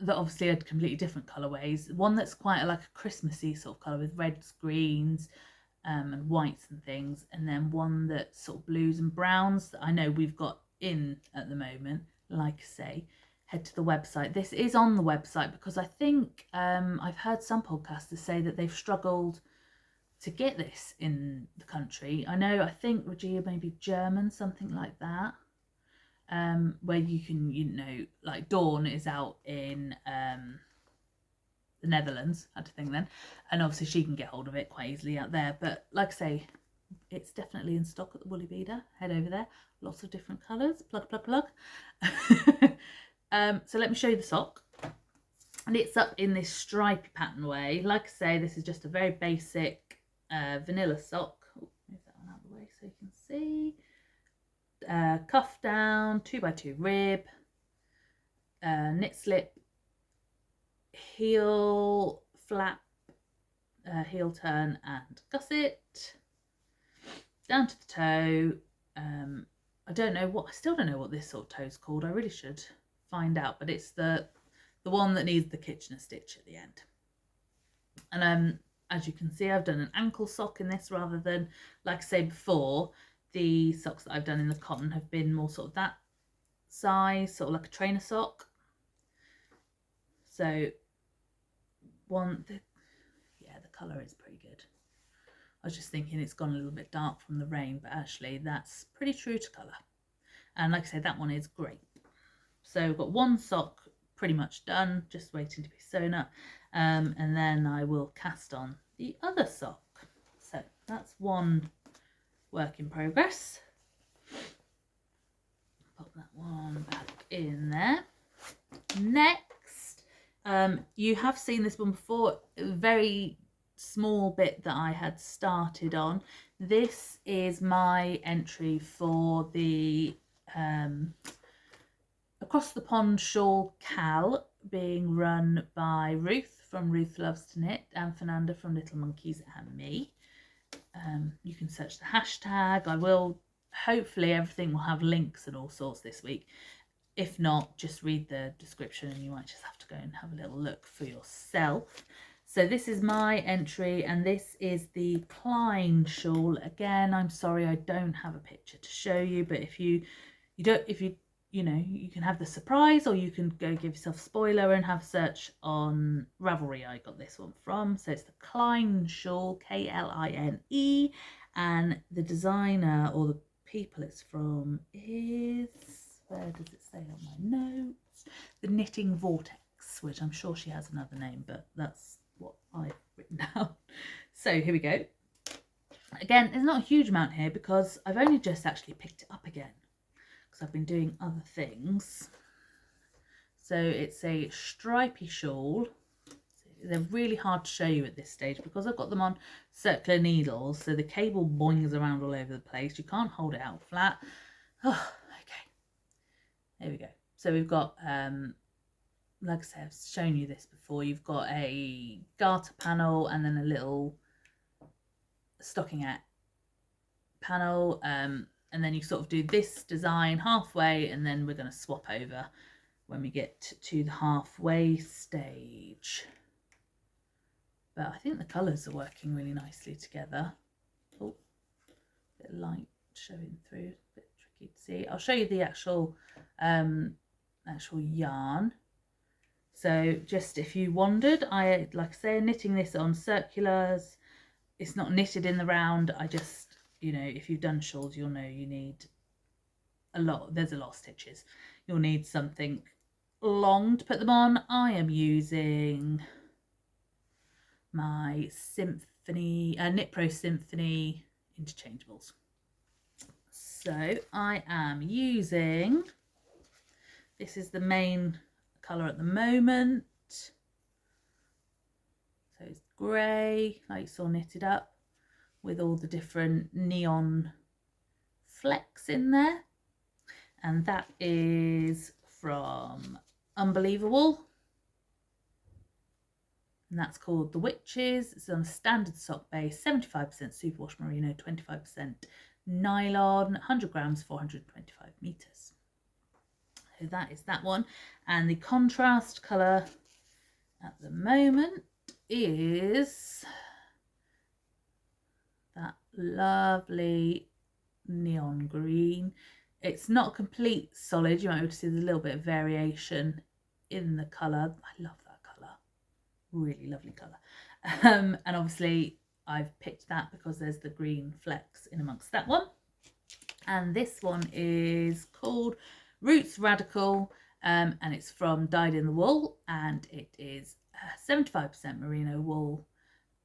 That obviously had completely different colourways. One that's quite like a Christmassy sort of colour with reds, greens, and whites and things, and then one that's sort of blues and browns that I know we've got in at the moment. Like I say, head to the website. This is on the website because I think I've heard some podcasters say that they've struggled to get this in the country. I think Regia may be German, something like that. Where you can, like Dawn is out in the Netherlands, I had to think then, and obviously she can get hold of it quite easily out there. But like I say, it's definitely in stock at the Woolly Beader. Head over there, lots of different colours. Plug. So let me show you the sock, and it's up in this stripy pattern way. Like I say, this is just a very basic vanilla sock. Oh, move that one out of the way so you can see. Cuff down, 2x2 rib, knit slip, heel flap, heel turn and gusset, down to the toe. I still don't know what this sort of toe's called. I really should find out, but it's the one that needs the Kitchener stitch at the end. And as you can see, I've done an ankle sock in this rather than, like I said before, the socks that I've done in the cotton have been more sort of that size, sort of like a trainer sock. So the colour is pretty good. I was just thinking it's gone a little bit dark from the rain, but actually that's pretty true to colour. And like I said, that one is great. So we've got one sock pretty much done, just waiting to be sewn up. And then I will cast on the other sock. So that's one work in progress. Pop that one back in there. Next, you have seen this one before, a very small bit that I had started on. This is my entry for the Across the Pond Shawl Cal, being run by Ruth from Ruth Loves to Knit and Fernanda from Little Monkeys and me. You can search the hashtag. Hopefully everything will have links and all sorts this week. If not, just read the description and you might just have to go and have a little look for yourself. So this is my entry, and this is the Kline shawl. Again, I'm sorry I don't have a picture to show you, but if you can have the surprise, or you can go give yourself a spoiler and have a search on Ravelry. I got this one from. So it's the Kline shawl, Kline, and the designer or the people it's from is, where does it say on my notes? The Knitting Vortex, which I'm sure she has another name, but that's what I've written down. So here we go. Again, there's not a huge amount here because I've only just actually picked it up again because I've been doing other things. So it's a stripy shawl. They're really hard to show you at this stage because I've got them on circular needles, so the cable boings around all over the place. You can't hold it out flat. Oh, okay. There we go. So we've got, like I said, I've shown you this before. You've got a garter panel and then a little stockingette panel, and then you sort of do this design halfway, and then we're going to swap over when we get to the halfway stage. But I think the colours are working really nicely together. Oh, a bit of light showing through, a bit tricky to see. I'll show you the actual yarn. So just if you wondered, like I say, knitting this on circulars, it's not knitted in the round. I just, you know, if you've done shawls, you'll know you need a lot. There's a lot of stitches. You'll need something long to put them on. I am using my Symphony, Knit Pro Symphony interchangeables. So I am using, this is the main colour at the moment. So it's grey, like you saw knitted up, with all the different neon flecks in there. And that is from Unbelievawool. And that's called The Witches. It's on a standard sock base, 75% superwash merino, 25% nylon, 100 grams, 425 meters. So that is that one. And the contrast colour at the moment is that lovely neon green. It's not a complete solid. You might be able to see there's a little bit of variation in the colour. I love that colour. Really lovely colour. And obviously I've picked that because there's the green flecks in amongst that one. And this one is called Roots Radical, and it's from Dyed in the Wool, and it is 75% merino wool,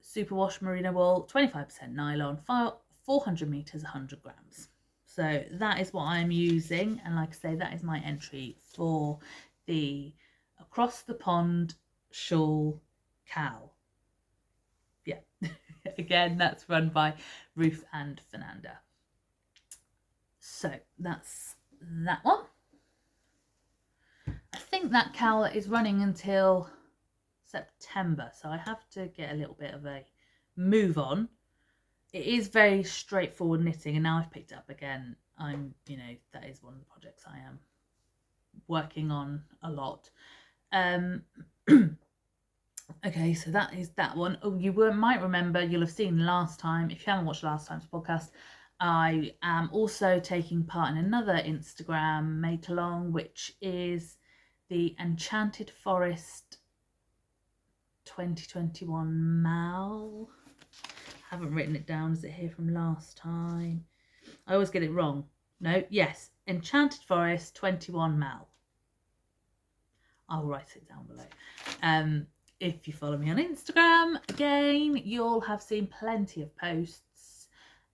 superwash merino wool, 25% nylon, 400 meters, 100 grams. So that is what I'm using, and like I say, that is my entry for the Across the Pond Shawl Cal. Yeah, again, that's run by Ruth and Fernanda. So that's that one. I think that cowl is running until September, so I have to get a little bit of a move on. It is very straightforward knitting, and now I've picked it up again. You know, that is one of the projects I am working on a lot. Okay, so that is that one. Oh, you might remember, you'll have seen last time, if you haven't watched last time's podcast, I am also taking part in another Instagram make along, which is the Enchanted Forest 2021 Mal. I haven't written it down. Is it here from last time? I always get it wrong. No, yes, Enchanted Forest 21 Mal. I'll write it down below. If you follow me on Instagram, again, you'll have seen plenty of posts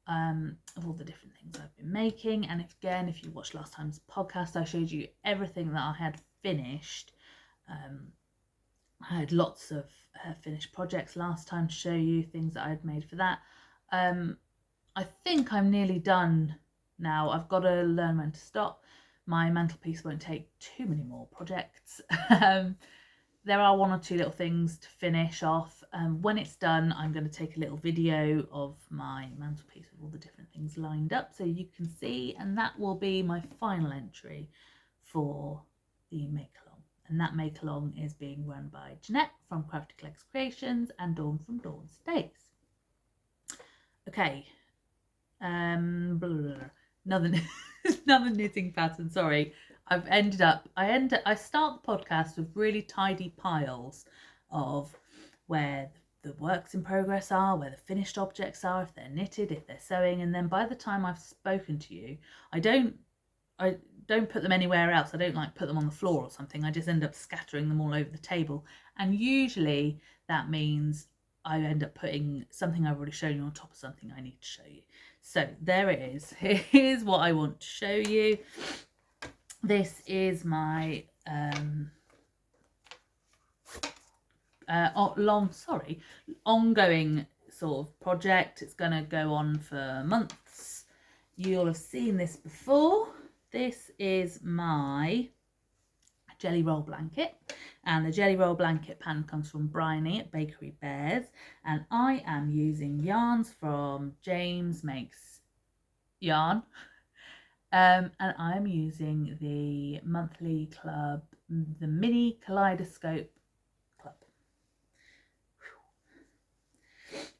of all the different things I've been making. And if you watched last time's podcast, I showed you everything that I had finished. I had lots of finished projects last time to show you, things that I had made for that. I think I'm nearly done now. I've got to learn when to stop. My mantelpiece won't take too many more projects. There are one or two little things to finish off. When it's done, I'm going to take a little video of my mantelpiece with all the different things lined up so you can see, and that will be my final entry for the make-along. And that make-along is being run by Jeanette from Crafty Creations and Dawn from Dawn's Days. Okay, another knitting pattern, sorry. I start the podcast with really tidy piles of where the works in progress are, where the finished objects are, if they're knitted, if they're sewing, and then by the time I've spoken to you, I don't put them anywhere else. I don't like put them on the floor or something. I just end up scattering them all over the table, and usually that means I end up putting something I've already shown you on top of something I need to show you. So there it is. Here's what I want to show you. This is my ongoing sort of project. It's going to go on for months. You'll have seen this before. This is my jelly roll blanket, and the jelly roll blanket pattern comes from Bryony at Bakery Bears, and I am using yarns from James Makes Yarn. And I'm using the monthly club, the Mini Kaleidoscope Club.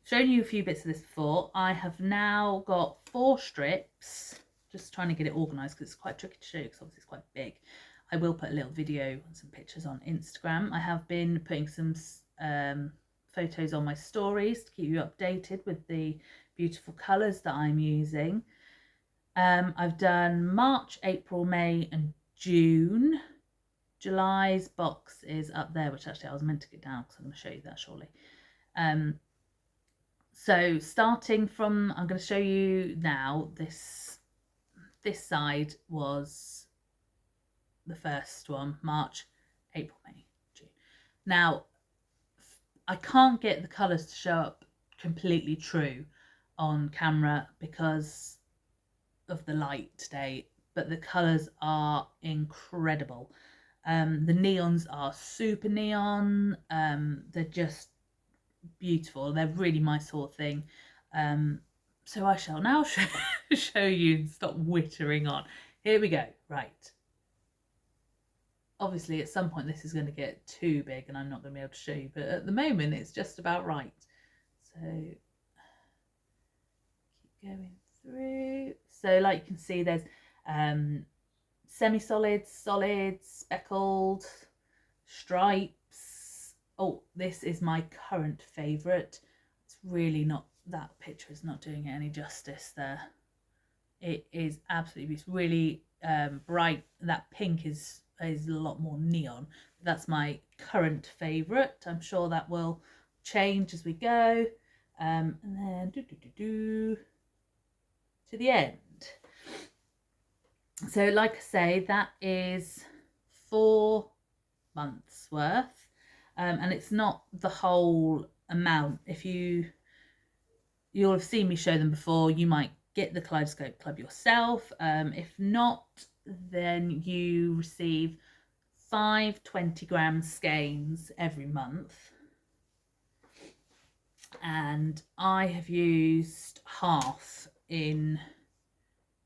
Shown you a few bits of this before. I have now got 4 strips, just trying to get it organised because it's quite tricky to show because obviously it's quite big. I will put a little video and some pictures on Instagram. I have been putting some photos on my stories to keep you updated with the beautiful colours that I'm using. I've done March, April, May and June. July's box is up there, which actually I was meant to get down because I'm going to show you that shortly. So starting from, I'm going to show you now, this side was the first one, March, April, May, June. Now, I can't get the colours to show up completely true on camera because of the light today, but the colours are incredible. The neons are super neon. They're just beautiful. They're really my sort of thing. So I shall now show you and stop whittering on. Here we go. Right. Obviously, at some point this is going to get too big and I'm not going to be able to show you, but at the moment it's just about right. So keep going through. So like you can see, there's semi-solids, solids, speckled, stripes. Oh, this is my current favourite. It's really not, that picture is not doing it any justice there. It is absolutely, it's really bright. That pink is a lot more neon. That's my current favourite. I'm sure that will change as we go. And then to the end. So like I say, that is 4 months worth, and it's not the whole amount. If you'll have seen me show them before, you might get the Kaleidoscope Club yourself. If not, then you receive 5 20-gram skeins every month, and I have used half in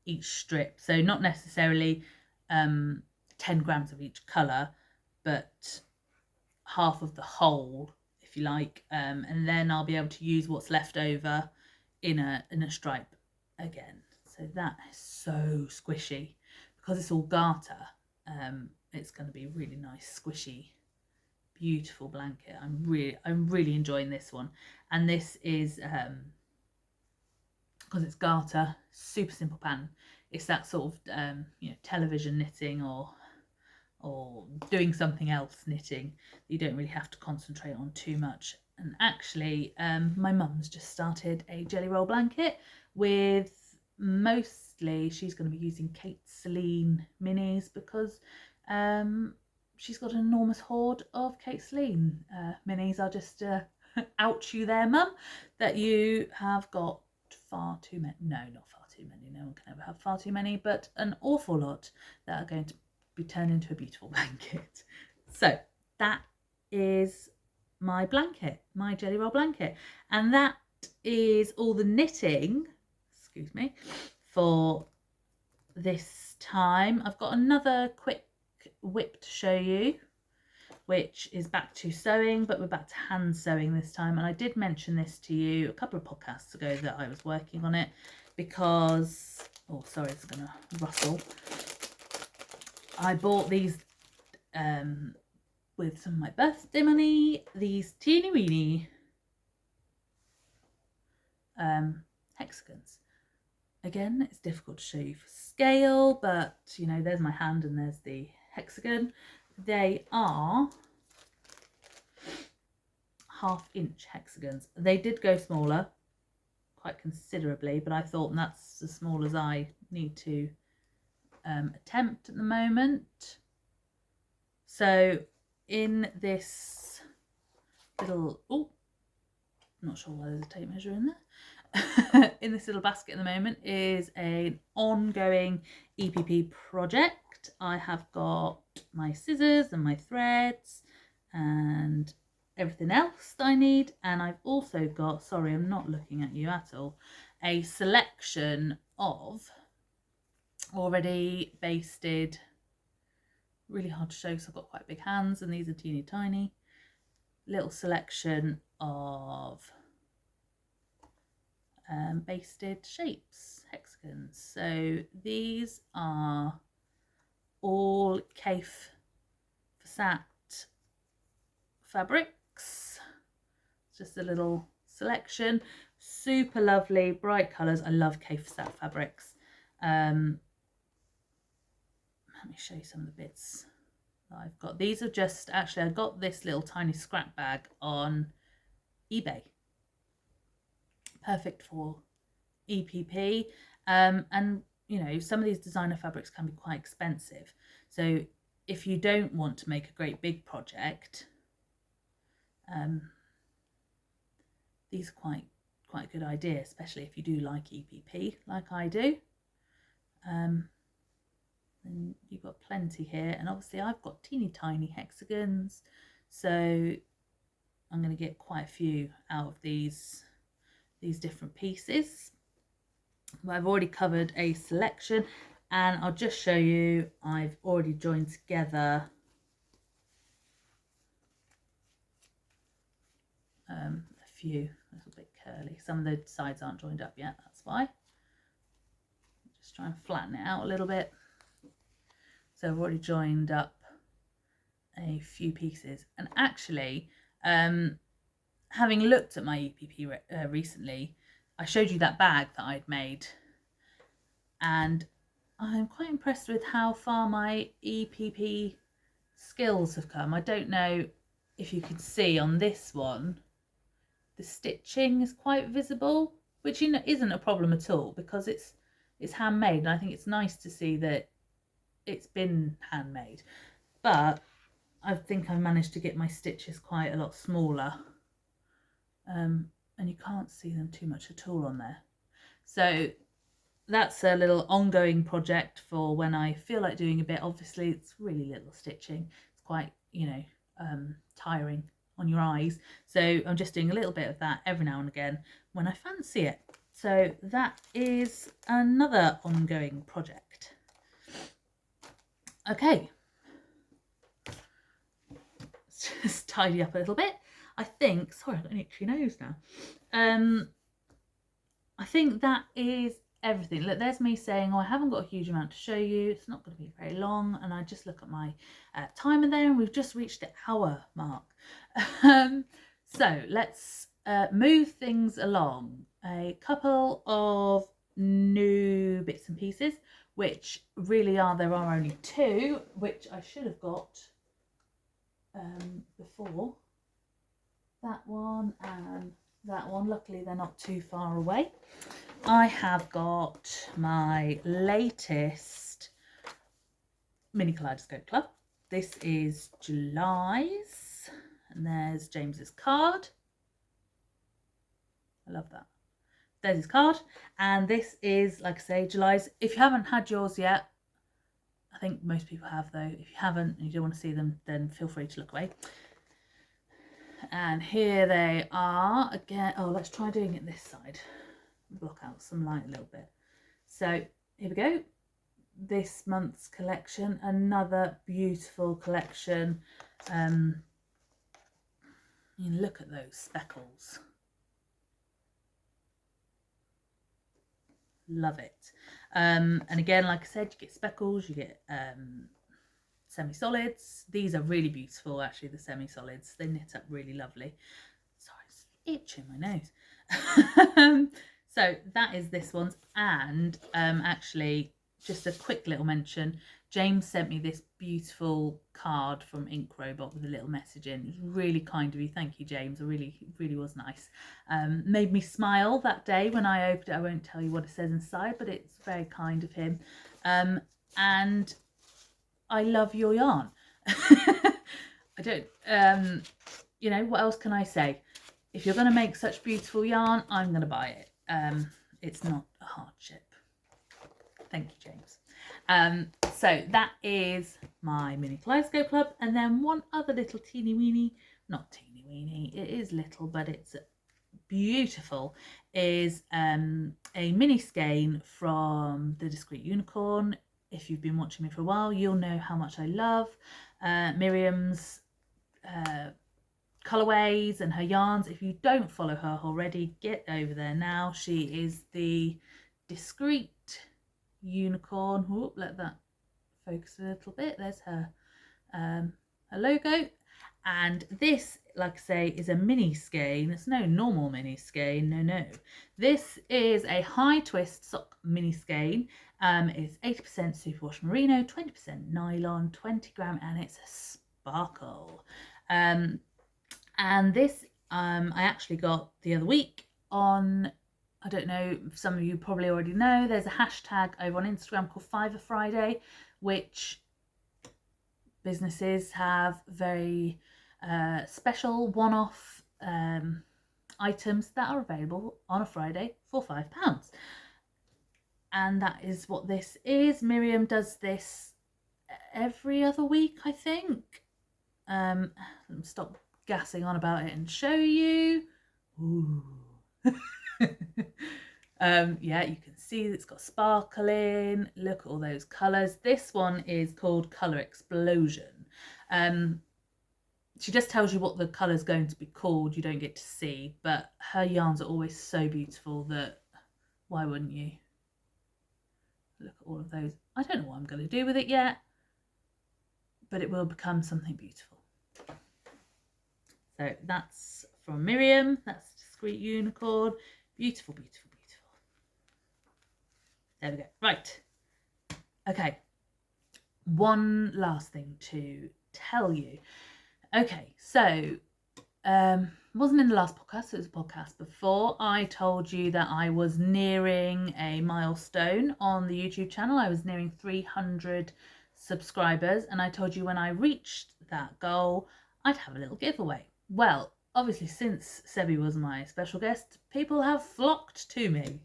each strip, so not necessarily 10 grams of each colour, but half of the whole, if you like, and then I'll be able to use what's left over in a stripe again. So that is so squishy because it's all garter. It's going to be really nice, squishy, beautiful blanket. I'm really enjoying this one, and this is because it's garter, super simple pattern. It's that sort of television knitting or doing something else knitting. You don't really have to concentrate on too much. And actually, my mum's just started a jelly roll blanket with, mostly she's going to be using Kate Celine minis because she's got an enormous hoard of Kate Celine minis. I'll just out you there, mum, that you have got far too many. No, not far too many. No one can ever have far too many, but an awful lot that are going to be turned into a beautiful blanket. So that is my blanket, my jelly roll blanket, and that is all the knitting, excuse me, for this time. I've got another quick whip to show you, which is back to sewing, but we're back to hand sewing this time. And I did mention this to you a couple of podcasts ago that I was working on it because, oh sorry, it's gonna rustle. I bought these with some of my birthday money, these teeny weeny hexagons. Again, it's difficult to show you for scale, but you know, there's my hand and there's the hexagon. They are 1/2-inch hexagons. They did go smaller quite considerably, but I thought that's as small as I need to attempt at the moment. So in this little, oh, not sure why there's a tape measure in there. In this little basket at the moment is an ongoing EPP project. I have got my scissors and my threads and everything else that I need, and I've also got, sorry, I'm not looking at you at all, a selection of already basted, really hard to show because I've got quite big hands and these are teeny tiny, little selection of basted shapes, hexagons. So these are all Kaffe Fassat fabrics. just a little selection. Super lovely, bright colours. I love Kafesat fabrics. Let me show you some of the bits that I've got. These are just, actually I got this little tiny scrap bag on eBay. Perfect for EPP. And you know, some of these designer fabrics can be quite expensive. So if you don't want to make a great big project, these are quite a good idea, especially if you do like EPP like I do. And you've got plenty here, and obviously I've got teeny tiny hexagons, so I'm going to get quite a few out of these different pieces. But I've already covered a selection, and I'll just show you, I've already joined together a few, a little bit curly. Some of the sides aren't joined up yet, that's why. Just try and flatten it out a little bit. So I've already joined up a few pieces, and actually having looked at my EPP recently, I showed you that bag that I'd made, and I'm quite impressed with how far my EPP skills have come. I don't know if you could see on this one, the stitching is quite visible, which, you know, isn't a problem at all because it's handmade, and I think it's nice to see that it's been handmade. But I think I've managed to get my stitches quite a lot smaller, and you can't see them too much at all on there. So that's a little ongoing project for when I feel like doing a bit. Obviously it's really little stitching, it's quite, you know, tiring on your eyes, so I'm just doing a little bit of that every now and again when I fancy it. So that is another ongoing project. Okay, let's just tidy up a little bit. I think, sorry, I've got an itchy nose now. I think that is everything. Look, there's me saying, oh, I haven't got a huge amount to show you, it's not going to be very long, and I just look at my timer there, and we've just reached the hour mark. So let's move things along. A couple of new bits and pieces, which really are, there are only two, which I should have got before. That one and that one. Luckily they're not too far away. I have got my latest Mini Kaleidoscope Club. This is July's, and there's James's card. I love that. There's his card, and this is, like I say, July's. If you haven't had yours yet, I think most people have though. If you haven't and you don't want to see them, then feel free to look away. And here they are again. Oh, let's try doing it this side. Block out some light a little bit. So here we go. This month's collection, another beautiful collection. You look at those speckles. Love it. And again, like I said, you get speckles, you get semi-solids. These are really beautiful, actually, the semi-solids. They knit up really lovely. Sorry, it's itching my nose. So that is this one's. And actually, just a quick little mention, James sent me this beautiful card from Ink Robot with a little message in. It was really kind of you. Thank you, James. It really was nice. Made me smile that day when I opened it. I won't tell you what it says inside, but it's very kind of him. And I love your yarn. I don't, you know, what else can I say? If you're going to make such beautiful yarn, I'm going to buy it. It's not a hardship. Thank you, James. So that is my Mini Kaleidoscope Club. And then one other little teeny weeny, not teeny weeny, it is little, but it's beautiful, is a mini skein from the Discreet Unicorn. If you've been watching me for a while, you'll know how much I love Miriam's colourways and her yarns. If you don't follow her already, get over there now. She is the Discreet Unicorn. Whoop, let that focus a little bit. There's her, her logo. And this, like I say, is a mini skein. It's no normal mini skein, no. This is a high twist sock mini skein. It's 80% superwash merino, 20% nylon, 20 gram, and it's a sparkle. And this I actually got the other week on, I don't know, some of you probably already know, there's a hashtag over on Instagram called Fiverr Friday, which businesses have very special one-off items that are available on a Friday for £5. And that is what this is. Miriam does this every other week, I think. Let me stop gassing on about it and show you. Ooh. Yeah, you can see it's got sparkle in. Look at all those colours. This one is called Colour Explosion. She just tells you what the colour's going to be called. You don't get to see, but her yarns are always so beautiful that why wouldn't you? Look at all of those. I don't know what I'm going to do with it yet, but it will become something beautiful. So that's from Miriam. That's Discreet Unicorn. Beautiful, beautiful, beautiful. There we go. Right. Okay. One last thing to tell you. Okay, so wasn't in the last podcast, it was a podcast before. I told you that I was nearing a milestone on the YouTube channel. I was nearing 300 subscribers, and I told you when I reached that goal, I'd have a little giveaway. Well, obviously, since Sebi was my special guest, people have flocked to me.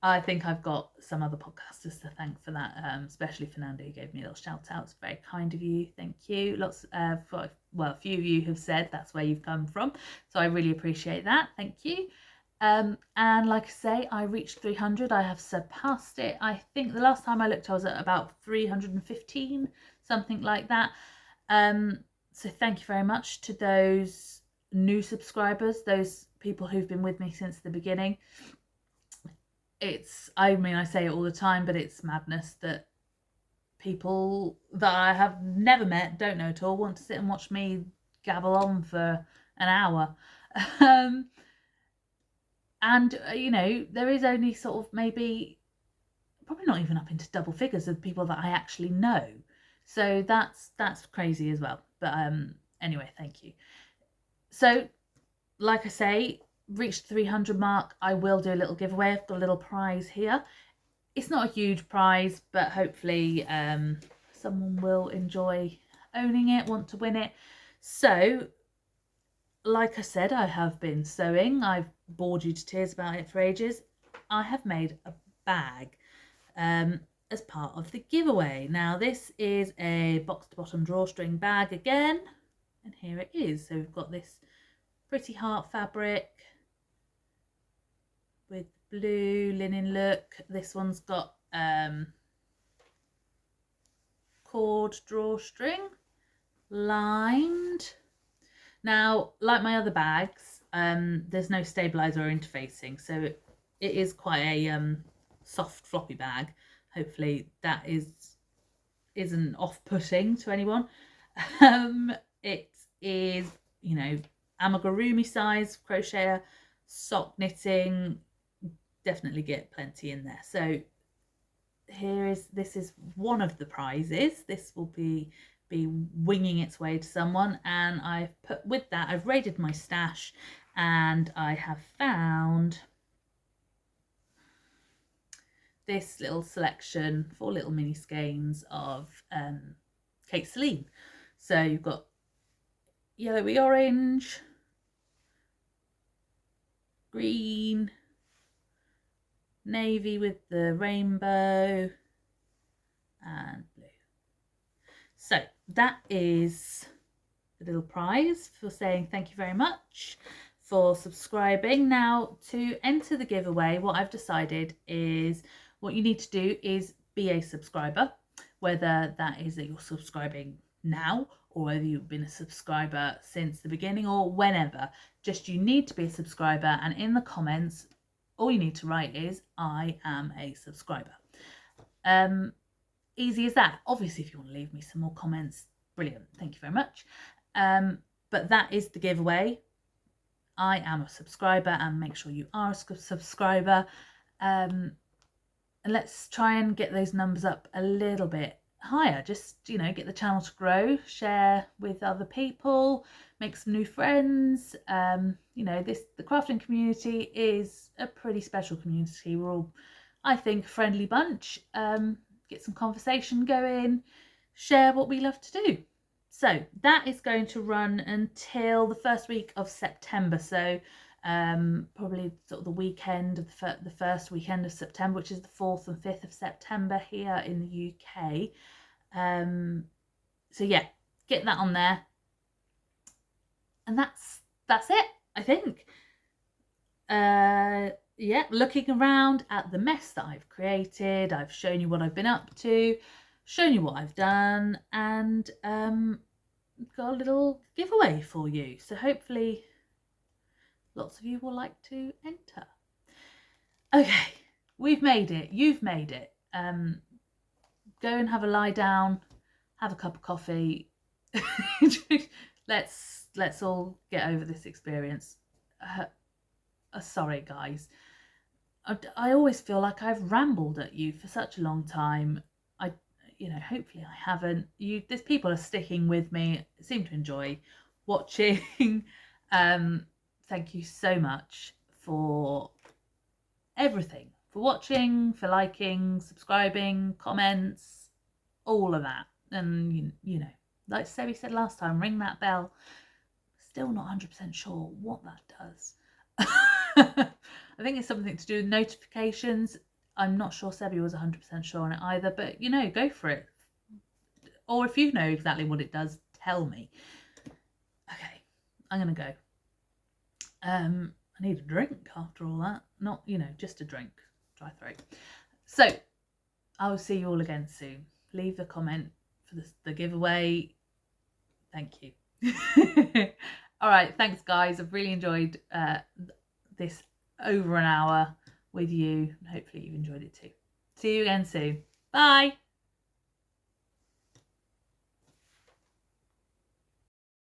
I think I've got some other podcasters to thank for that, especially Fernando, who gave me a little shout out. It's very kind of you. Thank you. A few of you have said that's where you've come from. So I really appreciate that. Thank you. And like I say, I reached 300. I have surpassed it. I think the last time I looked, I was at about 315, something like that. So thank you very much to those new subscribers, those people who've been with me since the beginning. I say it all the time, but it's madness that people that I have never met, don't know at all, want to sit and watch me gabble on for an hour. And, there is only sort of maybe, probably not even up into double figures of people that I actually know. So that's crazy as well. But anyway, thank you. So, like I say, reached the 300 mark. I will do a little giveaway. I've got a little prize here. It's not a huge prize, but hopefully someone will enjoy owning it, want to win it. So, like I said, I have been sewing. I've bored you to tears about it for ages. I have made a bag as part of the giveaway. Now, this is a box-to-bottom drawstring bag again, and here it is. So we've got this pretty heart fabric with blue linen look. This one's got cord drawstring lined. Now, like my other bags, there's no stabilizer or interfacing, so it is quite a soft floppy bag. Hopefully that isn't off-putting to anyone. It is, amigurumi size crocheter, sock knitting, definitely get plenty in there. So this is one of the prizes. This will be winging its way to someone, and I've raided my stash, and I have found this little selection, 4 little mini skeins of Kate Celine. So you've got yellowy orange, green, navy with the rainbow, and blue. So that is the little prize for saying thank you very much for subscribing. Now, to enter the giveaway, what I've decided is what you need to do is be a subscriber, whether that is that you're subscribing now or whether you've been a subscriber since the beginning or whenever. Just you need to be a subscriber, and in the comments all you need to write is I am a subscriber. Easy as that. Obviously, if you want to leave me some more comments, Brilliant. Thank you very much. But that is the giveaway. I am a subscriber, and make sure you are a subscriber. And let's try and get those numbers up a little bit higher. Just, you know, get the channel to grow, share with other people, make some new friends. You know, the crafting community is a pretty special community. We're all, I think, a friendly bunch. Get some conversation going, share what we love to do. So that is going to run until the first week of September. So probably sort of the weekend of the first weekend of September, which is the 4th and 5th of September here in the UK. So yeah, get that on there, and that's it, I think. Yeah, looking around at the mess that I've created, I've shown you what I've been up to, shown you what I've done, and got a little giveaway for you. So hopefully lots of you will like to enter. Okay, we've made it. You've made it. Go and have a lie down, have a cup of coffee. Let's all get over this experience. Sorry, guys. I always feel like I've rambled at you for such a long time. You know, hopefully I haven't. There's people are sticking with me, seem to enjoy watching. Thank you so much for everything, for watching, for liking, subscribing, comments, all of that. And you know, like Sebby said last time, ring that bell. Still not 100% sure what that does. I think it's something to do with notifications. I'm not sure Sebby was 100% sure on it either, but you know, go for it. Or if you know exactly what it does, tell me. Okay, I'm gonna go. I need a drink after all that. Not, you know, just a drink. Dry throat. So I will see you all again soon. Leave a comment for the giveaway. Thank you. All right, thanks guys. I've really enjoyed this over an hour with you. Hopefully you've enjoyed it too. See you again soon. Bye.